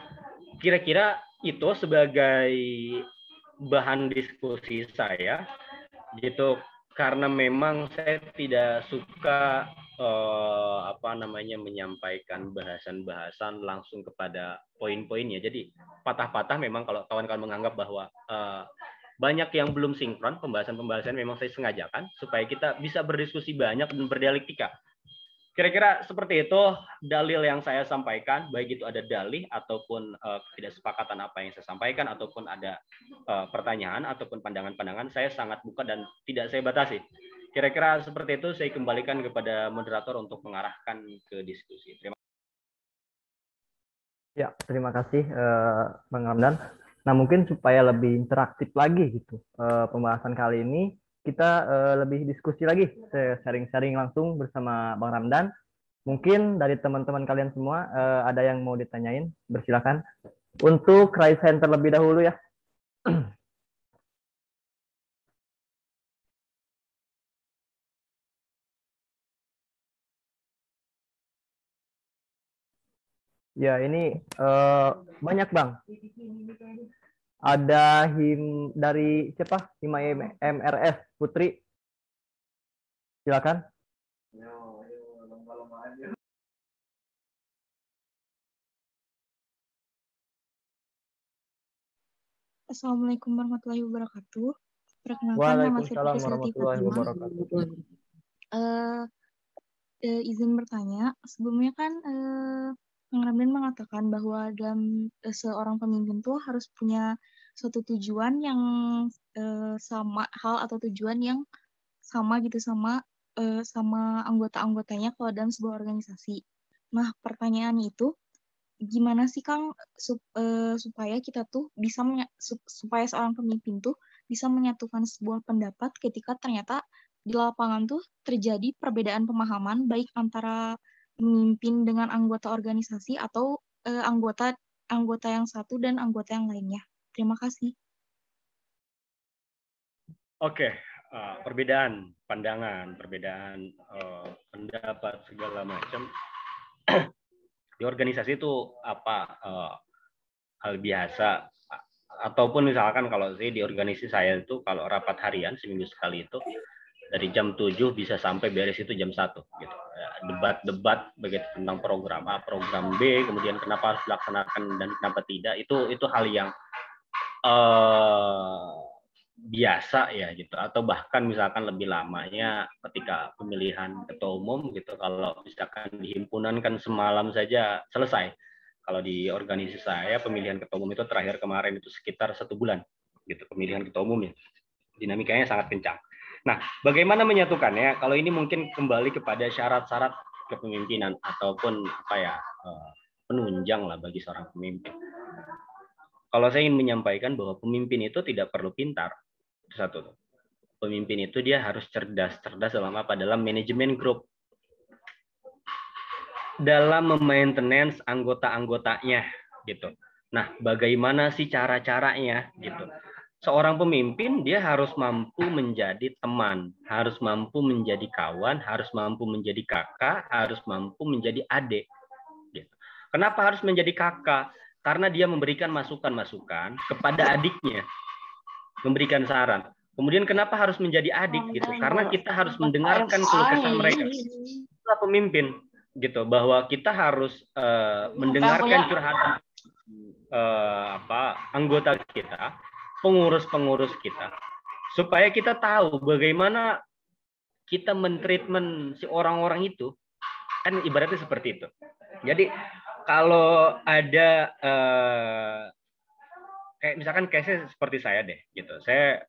kira-kira itu sebagai bahan diskusi saya, gitu, karena memang saya tidak suka menyampaikan bahasan-bahasan langsung kepada poin-poinnya. Jadi patah-patah memang kalau kawan-kawan menganggap bahwa banyak yang belum sinkron pembahasan-pembahasan, memang saya sengajakan supaya kita bisa berdiskusi banyak dan berdialektika. Kira-kira seperti itu dalil yang saya sampaikan, baik itu ada dalih ataupun ketidaksepakatan apa yang saya sampaikan, ataupun ada pertanyaan ataupun pandangan-pandangan, saya sangat buka dan tidak saya batasi. Kira-kira seperti itu, saya kembalikan kepada moderator untuk mengarahkan ke diskusi. Terima kasih Bang Ramdan. Nah, mungkin supaya lebih interaktif lagi gitu pembahasan kali ini, kita lebih diskusi lagi, sharing-sharing langsung bersama Bang Ramdan. Mungkin dari teman-teman kalian semua ada yang mau ditanyain, bersilakan. Untuk raise hand terlebih dahulu ya. Ya, ini banyak Bang. Ada dari siapa? Hima MRS Putri. Silakan. Assalamualaikum warahmatullahi wabarakatuh. Perkenalkan, nama saya Waalaikumsalam Putri Siti warahmatullahi Fatimah. wabarakatuh. Izin bertanya, sebelumnya kan Kang Ramdan mengatakan bahwa dalam seorang pemimpin tuh harus punya suatu tujuan yang sama, hal atau tujuan yang sama gitu sama anggota-anggotanya kalau dalam sebuah organisasi. Nah, pertanyaan itu, gimana sih Kang supaya kita tuh bisa supaya seorang pemimpin tuh bisa menyatukan sebuah pendapat ketika ternyata di lapangan tuh terjadi perbedaan pemahaman baik antara pemimpin dengan anggota organisasi atau anggota yang satu dan anggota yang lainnya. Terima kasih. Oke, perbedaan pandangan, perbedaan pendapat segala macam di organisasi itu hal biasa. Ataupun misalkan kalau di organisasi saya itu kalau rapat harian seminggu sekali itu dari jam 7 bisa sampai beres itu jam 1 gitu. Debat-debat begitu tentang program A, program B, kemudian kenapa harus dilaksanakan dan kenapa tidak, itu hal yang biasa ya gitu. Atau bahkan misalkan lebih lamanya ketika pemilihan ketua umum gitu, kalau misalkan di himpunan kan semalam saja selesai. Kalau di organisasi saya pemilihan ketua umum itu terakhir kemarin itu sekitar 1 bulan gitu, pemilihan ketua umumnya. Dinamikanya sangat kencang. Nah, bagaimana menyatukannya? Kalau ini mungkin kembali kepada syarat-syarat kepemimpinan ataupun penunjang lah bagi seorang pemimpin. Kalau saya ingin menyampaikan bahwa pemimpin itu tidak perlu pintar, itu satu. Pemimpin itu dia harus cerdas dalam apa? Dalam manajemen grup, dalam memaintenance anggota-anggotanya, gitu. Nah, bagaimana sih cara-caranya, gitu? Seorang pemimpin dia harus mampu menjadi teman, harus mampu menjadi kawan, harus mampu menjadi kakak, harus mampu menjadi adik. Gitu. Kenapa harus menjadi kakak? Karena dia memberikan masukan-masukan kepada adiknya, memberikan saran. Kemudian kenapa harus menjadi adik? Gitu. Karena kita harus mendengarkan keluh kesah mereka. Itulah pemimpin, gitu. Bahwa kita harus mendengarkan curhatan anggota kita, pengurus-pengurus kita, supaya kita tahu bagaimana kita mentreatment si orang-orang itu, kan ibaratnya seperti itu. Jadi kalau ada kayak misalkan case-nya seperti saya deh, gitu. Saya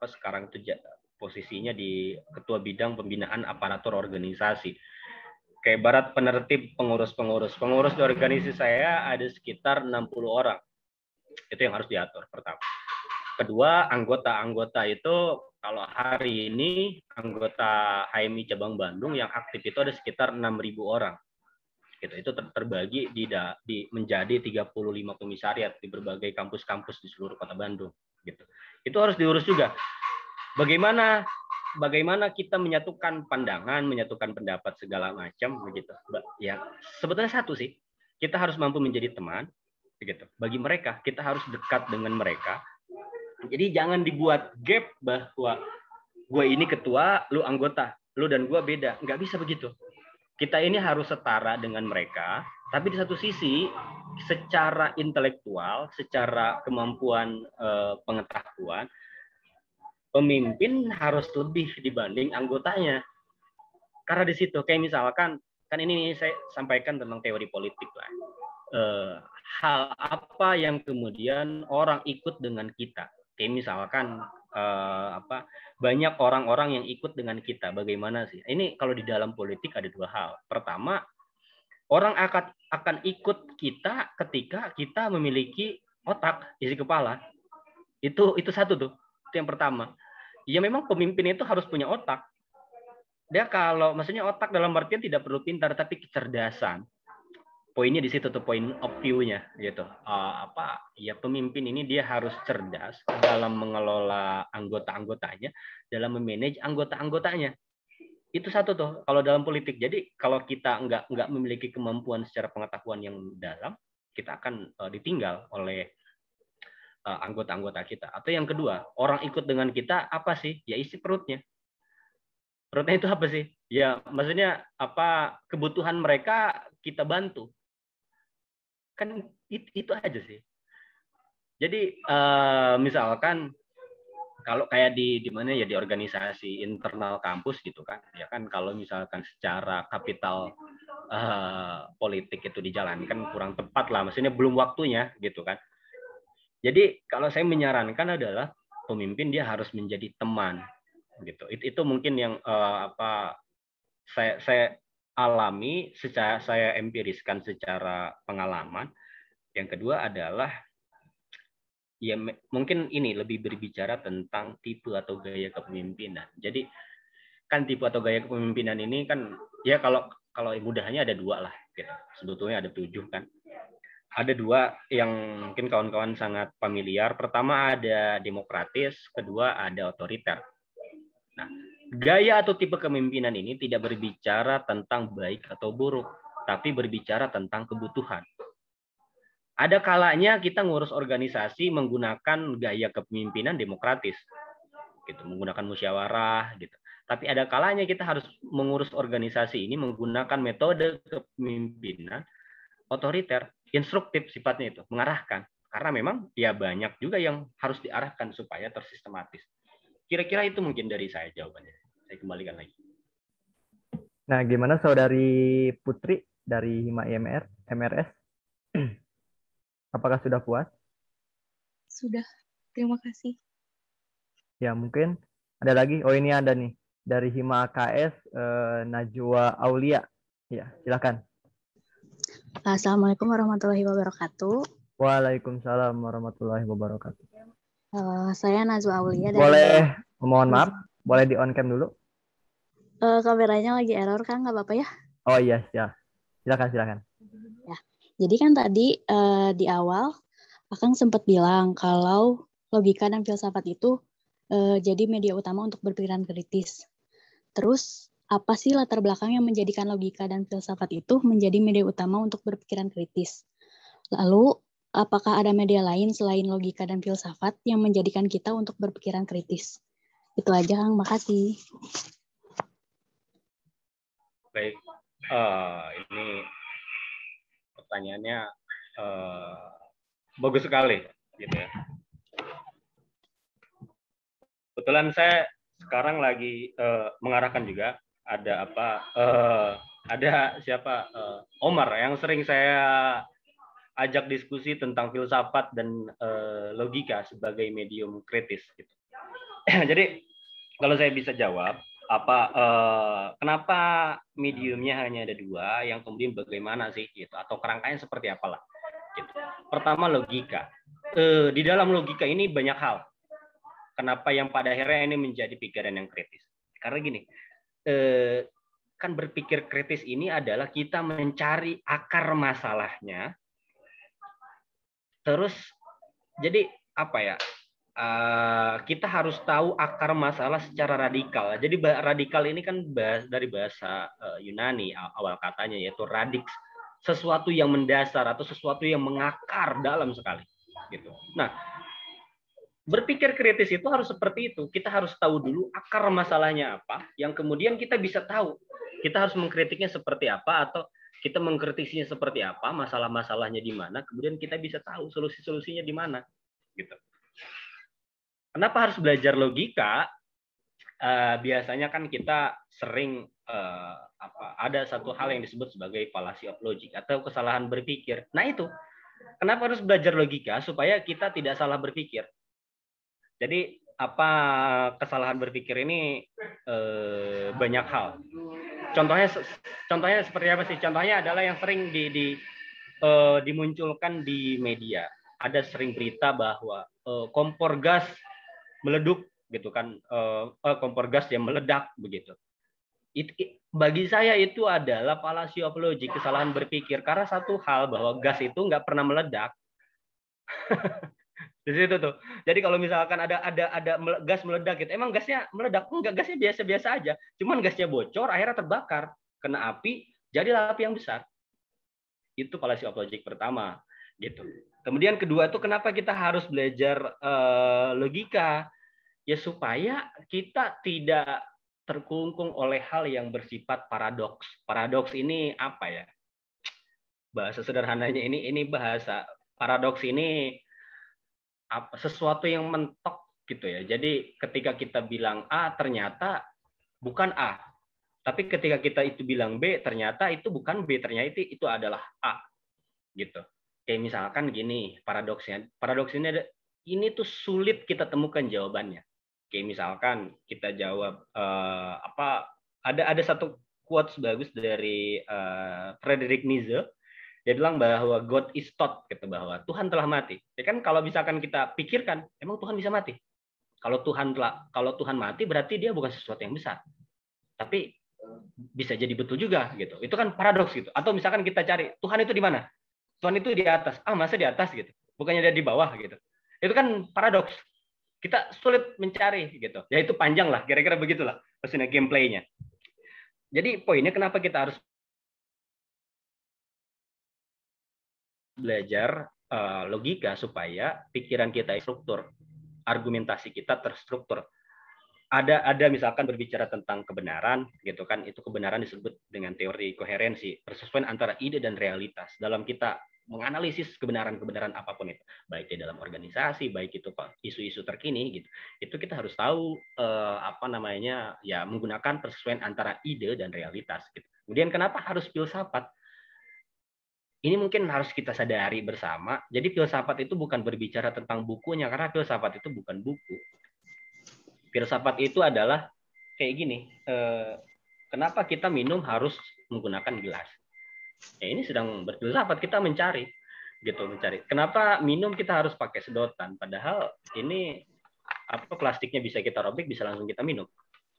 sekarang itu posisinya di ketua bidang pembinaan aparatur organisasi. Kayak barat penertib pengurus di organisasi saya ada sekitar 60 orang. Itu yang harus diatur pertama. Kedua, anggota-anggota itu kalau hari ini anggota HMI cabang Bandung yang aktif itu ada sekitar 6.000 orang. Gitu. Itu terbagi menjadi 35 komisariat di berbagai kampus-kampus di seluruh Kota Bandung. Gitu. Itu harus diurus juga. Bagaimana kita menyatukan pandangan, menyatukan pendapat segala macam begitu. Ya, sebetulnya satu sih. Kita harus mampu menjadi teman. Begitu. Bagi mereka, kita harus dekat dengan mereka. Jadi jangan dibuat gap bahwa gue ini ketua, lu anggota, lu dan gue beda. Nggak bisa begitu. Kita ini harus setara dengan mereka, tapi di satu sisi, secara intelektual, secara kemampuan pengetahuan, pemimpin harus lebih dibanding anggotanya. Karena di situ, kayak misalkan, kan ini saya sampaikan tentang teori politik lah. Hal apa yang kemudian orang ikut dengan kita? Kayak misalkan banyak orang-orang yang ikut dengan kita. Bagaimana sih? Ini kalau di dalam politik ada dua hal. Pertama, orang akan ikut kita ketika kita memiliki otak, isi kepala. Itu satu tuh. Itu yang pertama. Ya memang pemimpin itu harus punya otak. Dia maksudnya otak dalam artian tidak perlu pintar, tapi kecerdasan. Poinnya di situ tuh, point of view-nya gitu. Ya pemimpin ini dia harus cerdas dalam mengelola anggota-anggotanya, dalam memanage anggota-anggotanya. Itu satu tuh kalau dalam politik. Jadi kalau kita nggak memiliki kemampuan secara pengetahuan yang dalam, kita akan ditinggal oleh anggota-anggota kita. Atau yang kedua, orang ikut dengan kita apa sih? Ya isi perutnya. Perutnya itu apa sih? Ya maksudnya kebutuhan mereka kita bantu. Kan itu aja sih. Jadi misalkan kalau kayak di mana ya, di organisasi internal kampus gitu kan, ya kan kalau misalkan secara kapital politik itu dijalankan kurang tepat lah, maksudnya belum waktunya gitu kan. Jadi kalau saya menyarankan adalah pemimpin dia harus menjadi teman gitu. Itu mungkin yang saya alami, secara saya empiriskan secara pengalaman. Yang kedua adalah ya mungkin ini lebih berbicara tentang tipe atau gaya kepemimpinan. Jadi kan tipe atau gaya kepemimpinan ini kan ya kalau mudahnya ada dua lah gitu. Sebetulnya ada 7 kan. Ada 2 yang mungkin kawan-kawan sangat familiar. Pertama ada demokratis, kedua ada otoriter. Nah, gaya atau tipe kepemimpinan ini tidak berbicara tentang baik atau buruk, tapi berbicara tentang kebutuhan. Ada kalanya kita ngurus organisasi menggunakan gaya kepemimpinan demokratis, gitu, menggunakan musyawarah, gitu. Tapi ada kalanya kita harus mengurus organisasi ini menggunakan metode kepemimpinan otoriter, instruktif sifatnya itu, mengarahkan. Karena memang ya banyak juga yang harus diarahkan supaya tersistematis. Kira-kira itu mungkin dari saya jawabannya. Saya kembalikan lagi. Nah, gimana Saudari Putri dari Hima MRS? Apakah sudah puas? Sudah, terima kasih. Ya, mungkin ada lagi. Oh, ini ada nih. Dari Hima KS, Najwa Aulia. Ya, silakan. Assalamualaikum warahmatullahi wabarakatuh. Waalaikumsalam warahmatullahi wabarakatuh. Saya Najwa Aulia. Boleh, mohon maaf, boleh di on cam dulu? Kameranya lagi error kan, nggak apa-apa ya? Oh iya, ya. Silakan. Ya, jadi kan tadi di awal Akang sempat bilang kalau logika dan filsafat itu jadi media utama untuk berpikiran kritis. Terus apa sih latar belakang yang menjadikan logika dan filsafat itu menjadi media utama untuk berpikiran kritis? Lalu, apakah ada media lain selain logika dan filsafat yang menjadikan kita untuk berpikiran kritis? Itu aja, Kang. Makasih. Baik, ini pertanyaannya bagus sekali, gitu ya. Kebetulan saya sekarang lagi mengarahkan juga ada ada siapa Omar yang sering saya ajak diskusi tentang filsafat dan logika sebagai medium kritis. Gitu. Jadi kalau saya bisa jawab kenapa mediumnya hanya ada 2, yang kemudian bagaimana sih gitu, atau kerangkanya seperti apalah. Gitu. Pertama logika. Di dalam logika ini banyak hal. Kenapa yang pada akhirnya ini menjadi pikiran yang kritis? Karena gini, kan berpikir kritis ini adalah kita mencari akar masalahnya. Terus, jadi apa ya? Kita harus tahu akar masalah secara radikal. Jadi radikal ini kan dari bahasa Yunani awal katanya, yaitu radix, sesuatu yang mendasar atau sesuatu yang mengakar dalam sekali. Gitu. Nah, berpikir kritis itu harus seperti itu. Kita harus tahu dulu akar masalahnya apa, yang kemudian kita bisa tahu. Kita harus mengkritiknya seperti apa, atau kita mengkritisinya seperti apa, masalah-masalahnya di mana, kemudian kita bisa tahu solusi-solusinya di mana. Gitu. Kenapa harus belajar logika? Biasanya kan kita sering ada satu hal yang disebut sebagai fallacy of logic atau kesalahan berpikir. Nah itu, kenapa harus belajar logika? Supaya kita tidak salah berpikir. Jadi kesalahan berpikir ini banyak hal. Contohnya seperti apa sih? Contohnya adalah yang sering dimunculkan di media. Ada sering berita bahwa kompor gas meleduk, gitu kan? Kompor gas yang meledak begitu. Bagi saya itu adalah fallacy of logic, kesalahan berpikir. Karena satu hal bahwa gas itu nggak pernah meledak. Di situ tuh. Jadi kalau misalkan ada gas meledak gitu, emang gasnya meledak? Enggak, gasnya biasa-biasa aja. Cuman gasnya bocor, akhirnya terbakar, kena api, jadilah api yang besar. Itu fallacy of logic pertama, gitu. Kemudian kedua itu kenapa kita harus belajar logika? Ya supaya kita tidak terkungkung oleh hal yang bersifat paradoks. Paradoks ini apa ya? Bahasa sederhananya ini bahasa paradoks ini sesuatu yang mentok gitu ya. Jadi ketika kita bilang A ternyata bukan A. Tapi ketika kita itu bilang B ternyata itu bukan B, ternyata itu adalah A gitu. Kayak misalkan gini, paradoksnya. Paradoksnya ini tuh sulit kita temukan jawabannya. Kayak misalkan kita jawab ada satu quotes bagus dari Friedrich Nietzsche. Dia bilang bahwa God is thought, gitu, bahwa Tuhan telah mati. Ya kan kalau misalkan kita pikirkan, emang Tuhan bisa mati? Kalau Tuhan mati berarti dia bukan sesuatu yang besar. Tapi bisa jadi betul juga gitu. Itu kan paradoks gitu. Atau misalkan kita cari Tuhan itu di mana? Tuhan itu di atas. Masa di atas gitu? Bukannya dia di bawah gitu. Itu kan paradoks. Kita sulit mencari gitu. Ya itu panjang lah, kira-kira begitulah maksudnya gameplaynya. Jadi poinnya kenapa kita harus belajar logika supaya pikiran kita struktur, argumentasi kita terstruktur. Ada misalkan berbicara tentang kebenaran gitu kan, itu kebenaran disebut dengan teori koherensi, persesuaian antara ide dan realitas dalam kita menganalisis kebenaran apapun itu, baik di dalam organisasi, baik itu isu-isu terkini gitu. Itu kita harus tahu ya menggunakan persesuaian antara ide dan realitas gitu. Kemudian kenapa harus filsafat? Ini mungkin harus kita sadari bersama. Jadi filsafat itu bukan berbicara tentang bukunya, karena filsafat itu bukan buku. Filsafat itu adalah kayak gini. Kenapa kita minum harus menggunakan gelas? Ya ini sedang berfilsafat, kita mencari. Kenapa minum kita harus pakai sedotan? Padahal ini plastiknya bisa kita robek, bisa langsung kita minum.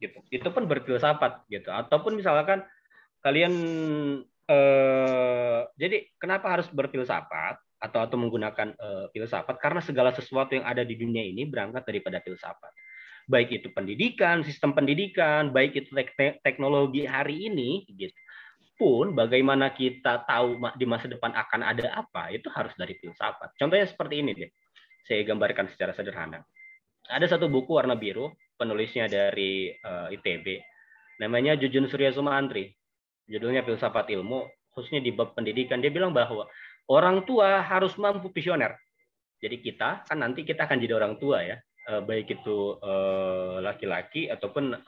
Gitu. Itu pun berfilsafat. Gitu. Ataupun misalkan kalian jadi kenapa harus berfilsafat atau menggunakan filsafat? Karena segala sesuatu yang ada di dunia ini berangkat daripada filsafat. Baik itu pendidikan, sistem pendidikan, baik itu teknologi hari ini, gitu. Pun bagaimana kita tahu di masa depan akan ada apa, itu harus dari filsafat. Contohnya seperti ini deh. Saya gambarkan secara sederhana. Ada satu buku warna biru, penulisnya dari ITB. Namanya Jujun Surya Sumantri. Judulnya Filsafat Ilmu, khususnya di bab pendidikan. Dia bilang bahwa orang tua harus mampu visioner. Jadi kita kan nanti kita akan jadi orang tua ya, baik itu laki-laki ataupun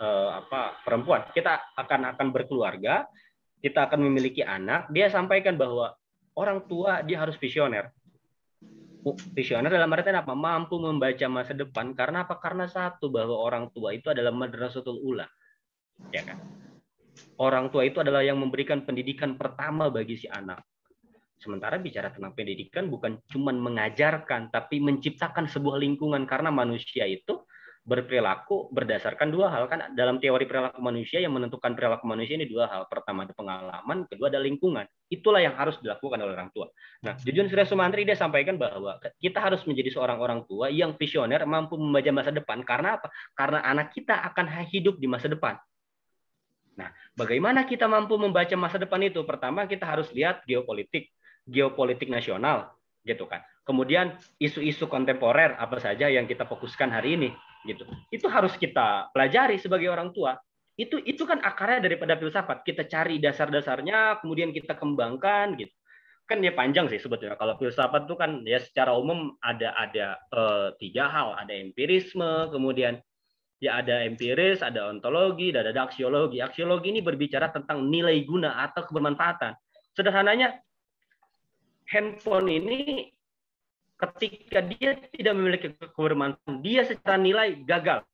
perempuan. Kita akan berkeluarga, kita akan memiliki anak. Dia sampaikan bahwa orang tua dia harus visioner. Visioner dalam artian apa? Mampu membaca masa depan. Karena apa? Karena satu, bahwa orang tua itu adalah madrasatul ula. Ya kan? Orang tua itu adalah yang memberikan pendidikan pertama bagi si anak. Sementara bicara tentang pendidikan bukan cuma mengajarkan, tapi menciptakan sebuah lingkungan, karena manusia itu berperilaku berdasarkan dua hal kan. Dalam teori perilaku manusia, yang menentukan perilaku manusia ini dua hal. Pertama ada pengalaman, kedua ada lingkungan. Itulah yang harus dilakukan oleh orang tua. Nah, Jujun Surya Sumantri dia sampaikan bahwa kita harus menjadi seorang orang tua yang visioner, mampu membaca masa depan. Karena apa? Karena anak kita akan hidup di masa depan. Nah, bagaimana kita mampu membaca masa depan itu? Pertama, kita harus lihat geopolitik nasional, gitu kan. Kemudian isu-isu kontemporer apa saja yang kita fokuskan hari ini, gitu. Itu harus kita pelajari sebagai orang tua. Itu kan akarnya daripada filsafat. Kita cari dasar-dasarnya, kemudian kita kembangkan, gitu. Kan dia panjang sih sebetulnya. Kalau filsafat itu kan ya secara umum ada tiga hal, ada empirisme, kemudian ya ada empiris, ada ontologi, dan ada aksiologi. Aksiologi ini berbicara tentang nilai guna atau kebermanfaatan. Sederhananya, handphone ini ketika dia tidak memiliki kebermanfaatan, dia secara nilai gagal.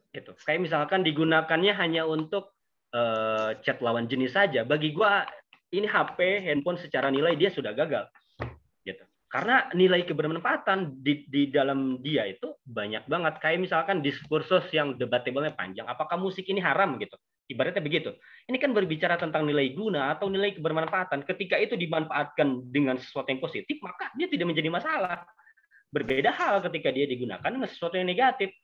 Gitu. Kayak misalkan digunakannya hanya untuk chat lawan jenis saja. Bagi gua ini HP, handphone secara nilai dia sudah gagal. Gitu. Karena nilai kebermanfaatan di dalam dia itu banyak banget. Kayak misalkan diskursus yang debatable-nya panjang. Apakah musik ini haram gitu? Ibaratnya begitu. Ini kan berbicara tentang nilai guna atau nilai kebermanfaatan. Ketika itu dimanfaatkan dengan sesuatu yang positif, maka dia tidak menjadi masalah. Berbeda hal ketika dia digunakan dengan sesuatu yang negatif.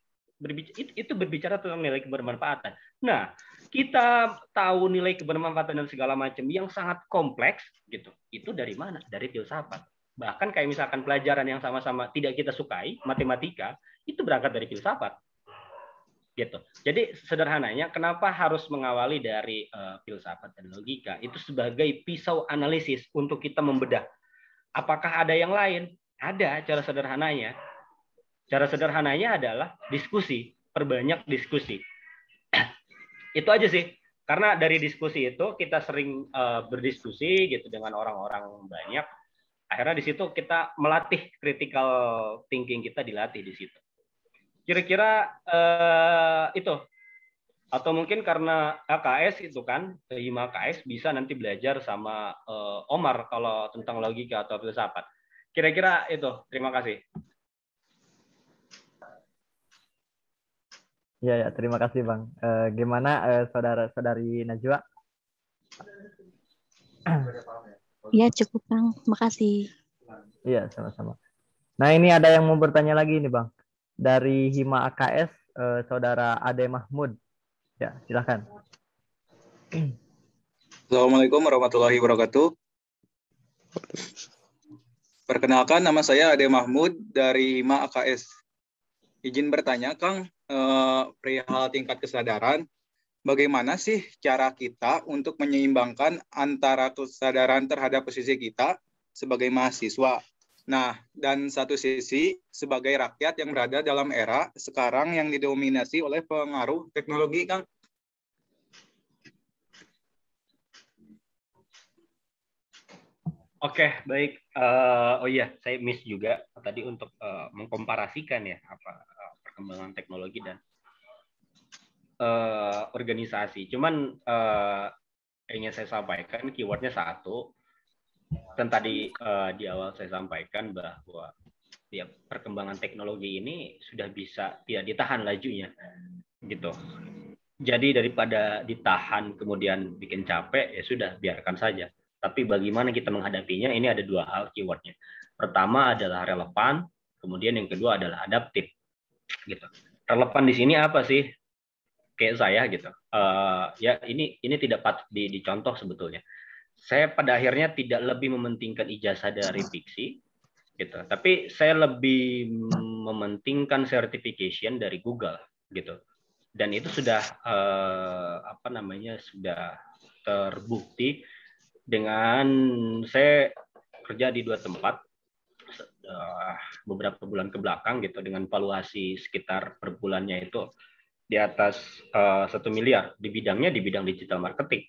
Itu berbicara tentang nilai kebermanfaatan. Nah, kita tahu nilai kebermanfaatan dan segala macam yang sangat kompleks gitu. Itu dari mana? Dari filsafat. Bahkan kayak misalkan pelajaran yang sama-sama tidak kita sukai, matematika, itu berangkat dari filsafat. Gitu. Jadi sederhananya kenapa harus mengawali dari filsafat dan logika? Itu sebagai pisau analisis untuk kita membedah. Apakah ada yang lain? Ada cara sederhananya. Cara sederhananya adalah diskusi, perbanyak diskusi. Itu aja sih. Karena dari diskusi itu kita sering berdiskusi gitu dengan orang-orang banyak. Akhirnya di situ kita melatih critical thinking, kita dilatih di situ. Kira-kira itu. Atau mungkin karena AKS itu kan, Hima AKS bisa nanti belajar sama Omar kalau tentang logika atau filsafat. Kira-kira itu. Terima kasih. Iya, ya, terima kasih Bang. Gimana saudara-saudari Najwa? Ya, cukup, Kang. Makasih. Iya, sama-sama. Nah, ini ada yang mau bertanya lagi nih Bang. Dari Hima AKS, Saudara Ade Mahmud. Ya, silakan. Assalamualaikum warahmatullahi wabarakatuh. Perkenalkan, nama saya Ade Mahmud dari Hima AKS. Izin bertanya, Kang, perihal tingkat kesadaran, bagaimana sih cara kita untuk menyeimbangkan antara kesadaran terhadap posisi kita sebagai mahasiswa, nah, dan satu sisi sebagai rakyat yang berada dalam era sekarang yang didominasi oleh pengaruh teknologi, Kang? Oke, baik. Oh iya, saya miss juga tadi untuk mengkomparasikan ya perkembangan teknologi dan organisasi. Cuman ingin saya sampaikan keywordnya satu. Dan tadi di awal saya sampaikan bahwa ya, perkembangan teknologi ini sudah bisa tidak ditahan lajunya, gitu. Jadi daripada ditahan kemudian bikin capek, ya sudah biarkan saja. Tapi bagaimana kita menghadapinya, ini ada dua hal keywordnya. Pertama adalah relevan, kemudian yang kedua adalah adaptif. Gitu. Relevan di sini apa sih? Kayak saya gitu. Ya ini tidak patut dicontoh sebetulnya. Saya pada akhirnya tidak lebih mementingkan ijazah dari fiksi, gitu. Tapi saya lebih mementingkan certification dari Google, gitu. Dan itu sudah sudah terbukti dengan saya kerja di dua tempat beberapa bulan ke belakang gitu, dengan valuasi sekitar per bulannya itu di atas 1 miliar di bidang digital marketing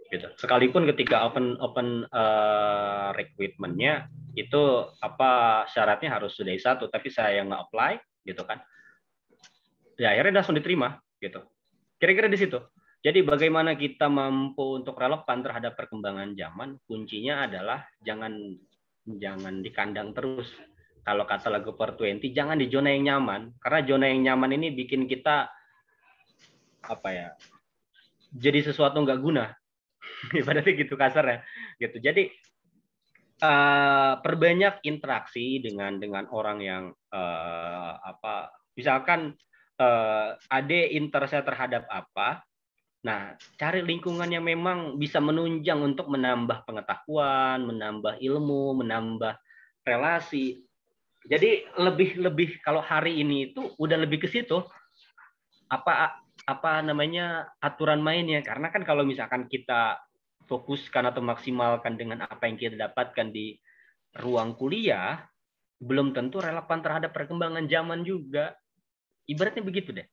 gitu. Sekalipun ketika open recruitment-nya itu syaratnya harus sudah S1, tapi saya nggak apply gitu kan. Ya akhirnya langsung diterima gitu. Kira-kira di situ. Jadi bagaimana kita mampu untuk relevan terhadap perkembangan zaman, kuncinya adalah jangan di kandang terus. Kalau kata lagu 420, jangan di zona yang nyaman, karena zona yang nyaman ini bikin kita jadi sesuatu nggak guna. Ibaratnya gitu kasarnya. Gitu. Jadi perbanyak interaksi dengan orang yang misalkan ada interest terhadap apa. Nah, cari lingkungan yang memang bisa menunjang untuk menambah pengetahuan, menambah ilmu, menambah relasi. Jadi lebih kalau hari ini itu udah lebih ke situ. Aturan mainnya. Karena kan kalau misalkan kita fokuskan atau maksimalkan dengan apa yang kita dapatkan di ruang kuliah, belum tentu relevan terhadap perkembangan zaman juga. Ibaratnya begitu deh.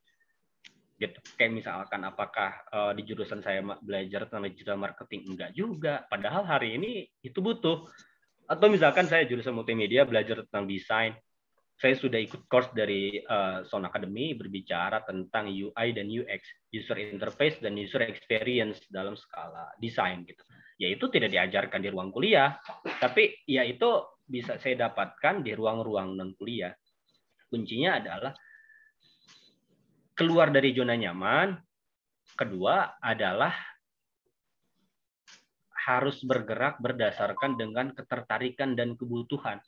Gitu. Kayak misalkan apakah di jurusan saya belajar tentang digital marketing? Enggak juga. Padahal hari ini itu butuh. Atau misalkan saya jurusan multimedia belajar tentang desain. Saya sudah ikut course dari Sound Academy berbicara tentang UI dan UX, user interface dan user experience dalam skala desain gitu. Ya itu tidak diajarkan di ruang kuliah, tapi ya itu bisa saya dapatkan di ruang-ruang non kuliah. Kuncinya adalah keluar dari zona nyaman. Kedua adalah harus bergerak berdasarkan dengan ketertarikan dan kebutuhan.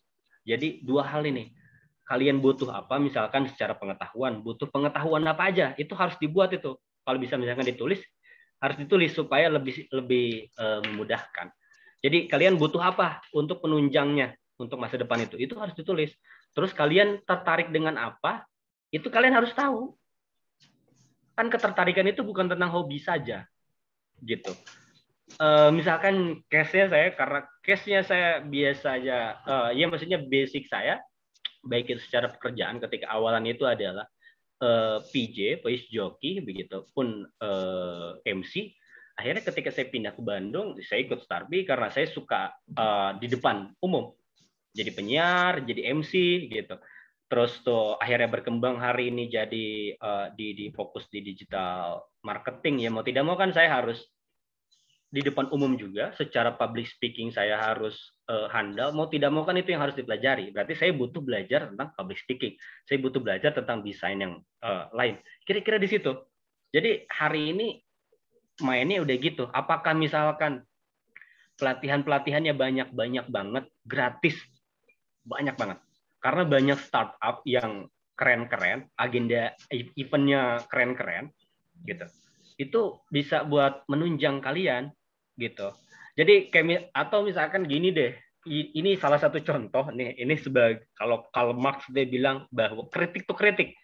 Jadi dua hal ini. Kalian butuh apa, misalkan secara pengetahuan, butuh pengetahuan apa aja, itu harus dibuat itu. Kalau bisa misalkan ditulis, harus ditulis supaya lebih memudahkan. Jadi kalian butuh apa untuk penunjangnya, untuk masa depan itu harus ditulis. Terus kalian tertarik dengan apa, itu kalian harus tahu. Kan ketertarikan itu bukan tentang hobi saja, gitu. misalkan case-nya saya, karena case-nya saya biasa aja, ya maksudnya basic saya, baik itu secara pekerjaan ketika awalan itu adalah PJ, voice jockey, begitupun MC. Akhirnya ketika saya pindah ke Bandung, saya ikut Starby karena saya suka di depan umum, jadi penyiar, jadi MC gitu. Terus tuh akhirnya berkembang hari ini jadi di fokus di digital marketing ya, mau tidak mau kan saya harus di depan umum juga, secara public speaking saya harus handal, mau tidak mau kan itu yang harus dipelajari. Berarti saya butuh belajar tentang public speaking, saya butuh belajar tentang desain yang lain. Kira-kira di situ. Jadi hari ini mainnya udah gitu. Apakah misalkan pelatihan-pelatihannya banyak banget, gratis, banyak banget. Karena banyak startup yang keren-keren, agenda eventnya keren-keren, gitu. Itu bisa buat menunjang kalian gitu. Jadi kayak atau misalkan gini deh, ini salah satu contoh nih, ini sebagai kalau Karl Marx dia bilang bahwa kritik tuh kritik.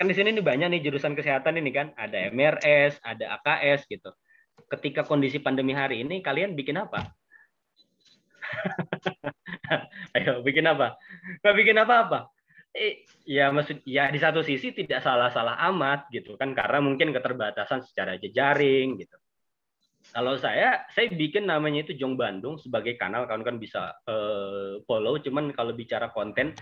Kan di sini nih banyak nih jurusan kesehatan ini kan, ada MRS, ada AKS gitu. Ketika kondisi pandemi hari ini kalian bikin apa? Ayo bikin apa? Nggak bikin apa-apa. Ya maksud ya di satu sisi tidak salah-salah amat gitu kan, karena mungkin keterbatasan secara jejaring gitu. Kalau saya bikin namanya itu Jong Bandung sebagai kanal, kawan kan bisa follow. Cuman kalau bicara konten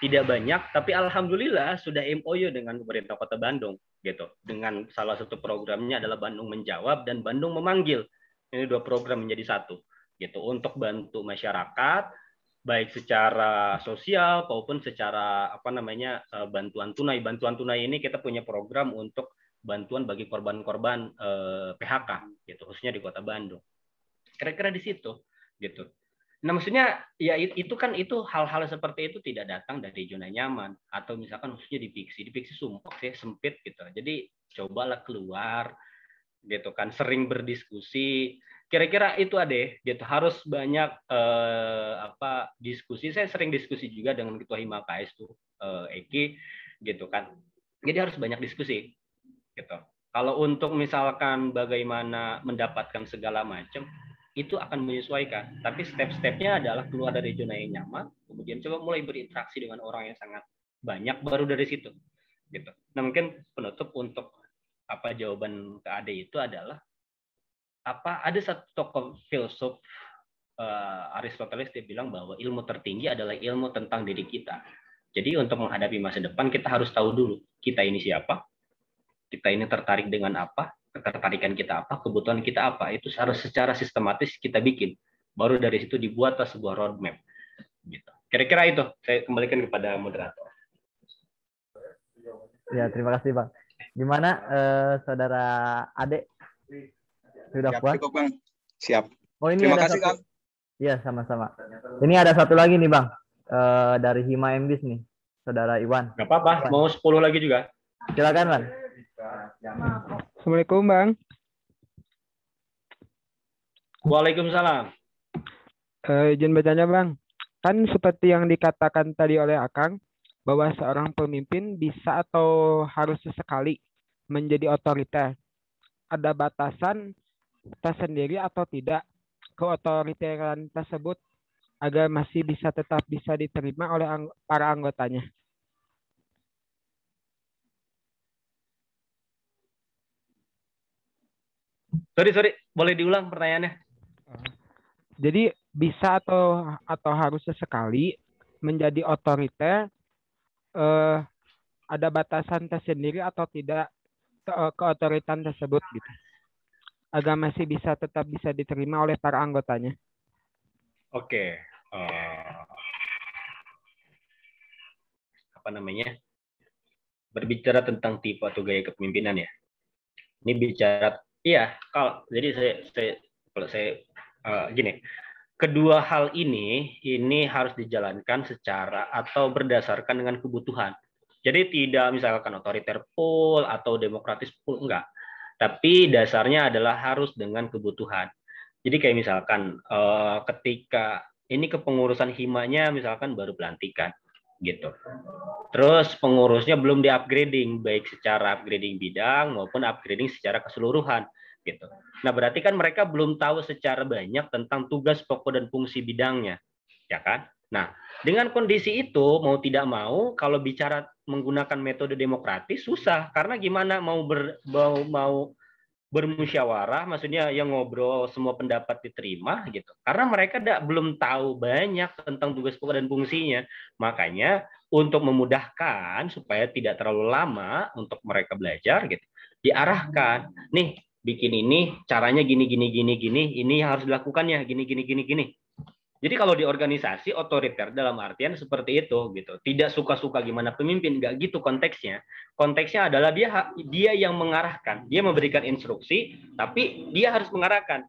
tidak banyak, tapi alhamdulillah sudah MOU dengan pemerintah Kota Bandung gitu. Dengan salah satu programnya adalah Bandung Menjawab dan Bandung Memanggil. Ini dua program menjadi satu gitu untuk bantu masyarakat baik secara sosial maupun secara bantuan tunai. Bantuan tunai ini kita punya program untuk bantuan bagi korban-korban PHK gitu, khususnya di Kota Bandung. Kira-kira di situ gitu. Nah, maksudnya ya itu hal-hal seperti itu tidak datang dari zona nyaman, atau misalkan khususnya di Piksi sumpah sih sempit gitu. Jadi cobalah keluar gitu kan, sering berdiskusi. Kira-kira itu gitu, harus banyak diskusi. Saya sering diskusi juga dengan Ketua Hima KS tuh Eki gitu kan. Jadi harus banyak diskusi gitu. Kalau untuk misalkan bagaimana mendapatkan segala macam, itu akan menyesuaikan. Tapi step-stepnya adalah keluar dari zona yang nyaman, kemudian coba mulai berinteraksi dengan orang yang sangat banyak, baru dari situ. Gitu. Nah, mungkin penutup untuk jawaban ke Ade itu adalah ada satu tokoh filsuf Aristoteles, dia bilang bahwa ilmu tertinggi adalah ilmu tentang diri kita. Jadi untuk menghadapi masa depan kita harus tahu dulu kita ini siapa, kita ini tertarik dengan apa, ketertarikan kita apa, kebutuhan kita apa. Itu harus secara sistematis kita bikin. Baru dari situ dibuatlah sebuah roadmap. Gitu. Kira-kira itu. Saya kembalikan kepada moderator. Ya, terima kasih Bang. Gimana Saudara Ade? Sudah puas? Cukup Bang. Siap. Oh, ini Terima ada kasih Kang. Iya, sama-sama. Ini ada satu lagi nih Bang. Dari Hima MBIS nih. Saudara Iwan. Nggak apa-apa, mau 10 lagi juga. Silakan Bang. Assalamualaikum Bang. Waalaikumsalam. Izin bertanya Bang, kan seperti yang dikatakan tadi oleh Akang, bahwa seorang pemimpin bisa atau harus sesekali menjadi otoriter. Ada batasan tersendiri atau tidak keotoriteran tersebut agar masih tetap bisa diterima oleh para anggotanya? Sorry, boleh diulang pertanyaannya? Jadi bisa atau harus sesekali menjadi otoriter, ada batasan tersendiri atau tidak keotoritan tersebut gitu, agar masih tetap bisa diterima oleh para anggotanya. Oke. Berbicara tentang tipe atau gaya kepemimpinan ya. Ini bicara, jadi gini. Kedua hal ini harus dijalankan secara atau berdasarkan dengan kebutuhan. Jadi tidak misalkan otoriter full atau demokratis full, enggak. Tapi dasarnya adalah harus dengan kebutuhan. Jadi kayak misalkan ketika ini kepengurusan himanya misalkan baru pelantikan gitu. Terus pengurusnya belum di-upgrading, baik secara upgrading bidang maupun upgrading secara keseluruhan. gitu. Nah, berarti kan mereka belum tahu secara banyak tentang tugas pokok dan fungsi bidangnya, ya kan? Nah, dengan kondisi itu mau tidak mau kalau bicara menggunakan metode demokratis susah, karena gimana mau bermusyawarah, maksudnya yang ngobrol semua pendapat diterima gitu. Karena mereka belum tahu banyak tentang tugas pokok dan fungsinya. Makanya untuk memudahkan supaya tidak terlalu lama untuk mereka belajar gitu, diarahkan, nih bikin ini caranya gini, ini yang harus dilakukannya gini. Jadi kalau di organisasi otoriter dalam artian seperti itu gitu, tidak suka-suka gimana pemimpin, nggak gitu konteksnya. Konteksnya adalah dia yang mengarahkan, dia memberikan instruksi, tapi dia harus mengarahkan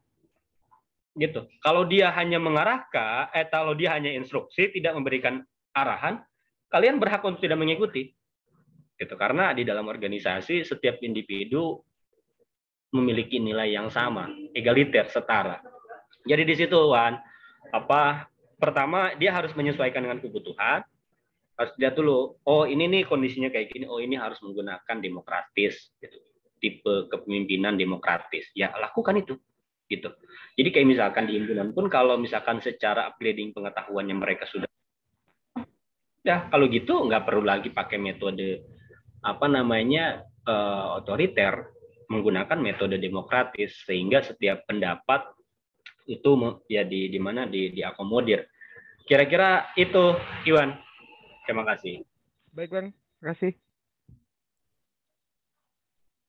gitu. Kalau dia hanya mengarahkan, kalau dia hanya instruksi, tidak memberikan arahan, kalian berhak untuk tidak mengikuti gitu. Karena di dalam organisasi setiap individu memiliki nilai yang sama, egaliter, setara. Jadi di situ Wan, pertama dia harus menyesuaikan dengan kebutuhan, harus lihat dulu, oh ini nih kondisinya kayak gini, oh ini harus menggunakan demokratis gitu, tipe kepemimpinan demokratis, ya lakukan itu gitu. Jadi kayak misalkan di himpunan pun kalau misalkan secara upgrading pengetahuannya mereka sudah, ya kalau gitu nggak perlu lagi pakai metode otoriter, menggunakan metode demokratis sehingga setiap pendapat itu ya diakomodir. Kira-kira itu Iwan. Terima kasih. Baik Bang, terima kasih.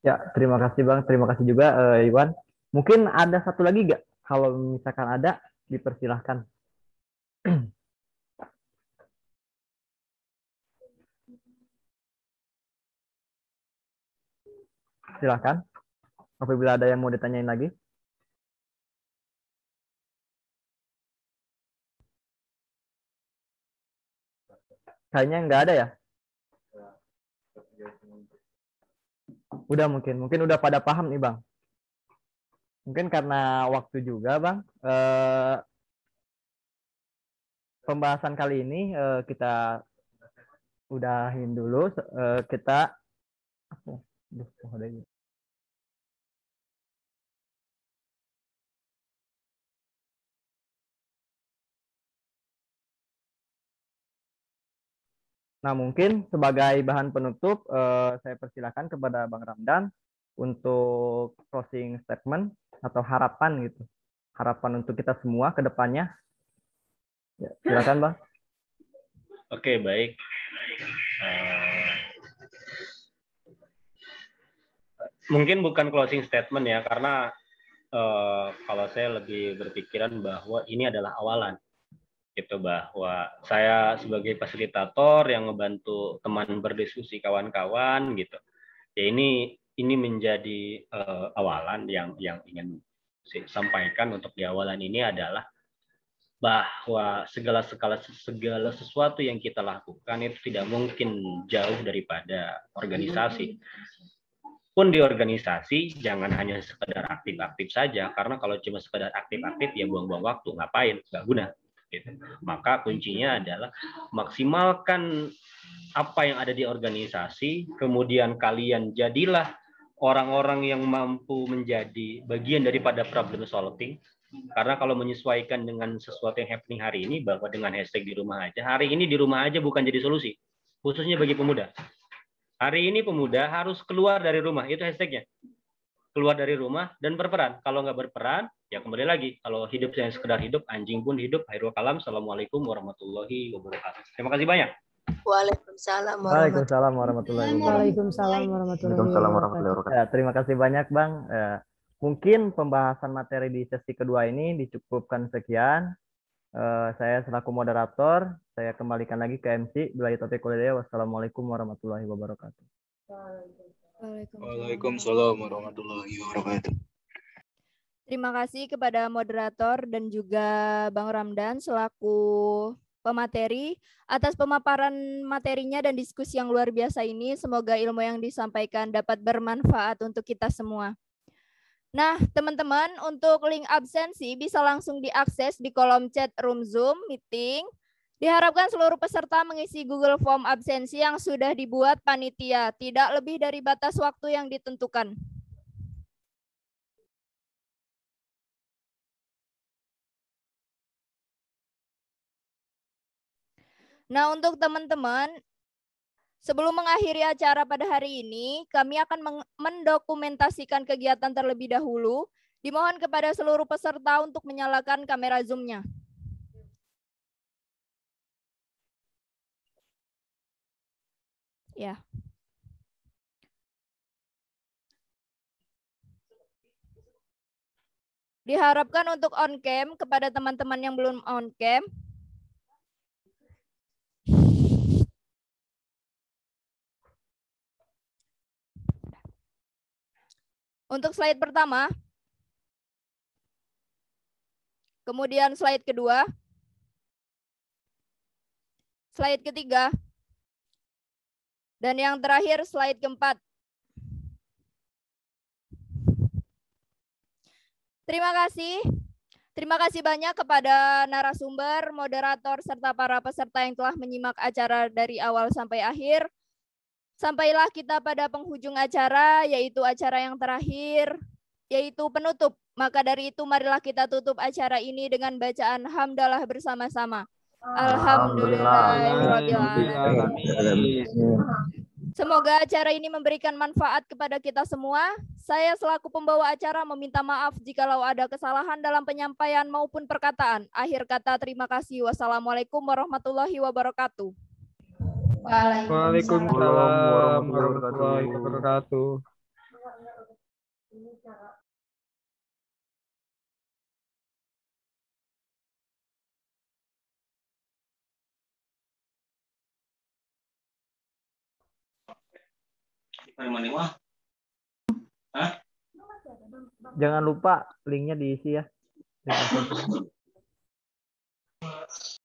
Ya, terima kasih Bang. Terima kasih juga Iwan. Mungkin ada satu lagi nggak? Kalau misalkan ada, dipersilahkan. Silahkan. Apabila ada yang mau ditanyain lagi. Kayaknya nggak ada ya? Udah mungkin udah pada paham nih Bang. Mungkin karena waktu juga Bang. Pembahasan kali ini kita udahin dulu. Nah, mungkin sebagai bahan penutup, saya persilakan kepada Bang Ramdan untuk closing statement atau harapan gitu. Harapan untuk kita semua ke depannya. Ya, silakan Bang. Oke, baik. Mungkin bukan closing statement ya, karena kalau saya lebih berpikiran bahwa ini adalah awalan. Gitu, bahwa saya sebagai fasilitator yang membantu teman berdiskusi kawan-kawan gitu. Ya ini menjadi awalan yang ingin saya sampaikan untuk di awalan ini adalah bahwa segala sesuatu yang kita lakukan itu tidak mungkin jauh daripada organisasi. Pun di organisasi jangan hanya sekedar aktif-aktif saja, karena kalau cuma sekedar aktif-aktif ya buang-buang waktu, ngapain, nggak guna. Gitu. Maka kuncinya adalah maksimalkan apa yang ada di organisasi, kemudian kalian jadilah orang-orang yang mampu menjadi bagian daripada problem solving. Karena kalau menyesuaikan dengan sesuatu yang happening hari ini, bahwa dengan hashtag di rumah aja, hari ini di rumah aja bukan jadi solusi, khususnya bagi pemuda. Hari ini pemuda harus keluar dari rumah, itu hashtagnya. Keluar dari rumah dan berperan. Kalau nggak berperan, ya kembali lagi. Kalau hidup saya sekedar hidup, anjing pun hidup. Hairul kalam. Assalamualaikum warahmatullahi wabarakatuh. Terima kasih banyak. Waalaikumsalam warahmatullahi wabarakatuh. Ya, terima kasih banyak Bang. Mungkin pembahasan materi di sesi kedua ini dicukupkan sekian. Saya selaku moderator, saya kembalikan lagi ke MC. Wassalamualaikum warahmatullahi wabarakatuh. Waalaikumsalam warahmatullahi wabarakatuh. Terima kasih kepada moderator dan juga Bang Ramdan selaku pemateri atas pemaparan materinya dan diskusi yang luar biasa ini. Semoga ilmu yang disampaikan dapat bermanfaat untuk kita semua. Nah, teman-teman, untuk link absensi bisa langsung diakses di kolom chat room Zoom meeting. Diharapkan seluruh peserta mengisi Google Form absensi yang sudah dibuat panitia, tidak lebih dari batas waktu yang ditentukan. Nah, untuk teman-teman, sebelum mengakhiri acara pada hari ini, kami akan mendokumentasikan kegiatan terlebih dahulu. Dimohon kepada seluruh peserta untuk menyalakan kamera Zoom-nya. Ya. Diharapkan untuk on cam kepada teman-teman yang belum on cam. Untuk slide pertama, kemudian slide kedua, slide ketiga, dan yang terakhir slide keempat. Terima kasih. Terima kasih banyak kepada narasumber, moderator, serta para peserta yang telah menyimak acara dari awal sampai akhir. Sampailah kita pada penghujung acara, yaitu acara yang terakhir, yaitu penutup. Maka dari itu marilah kita tutup acara ini dengan bacaan hamdalah bersama-sama. Alhamdulillahirrahmanirrahim. Semoga acara ini memberikan manfaat kepada kita semua. Saya selaku pembawa acara meminta maaf jikalau ada kesalahan dalam penyampaian maupun perkataan. Akhir kata terima kasih. Wassalamualaikum warahmatullahi wabarakatuh. Waalaikumsalam warahmatullahi wabarakatuh. Jangan lupa linknya diisi ya.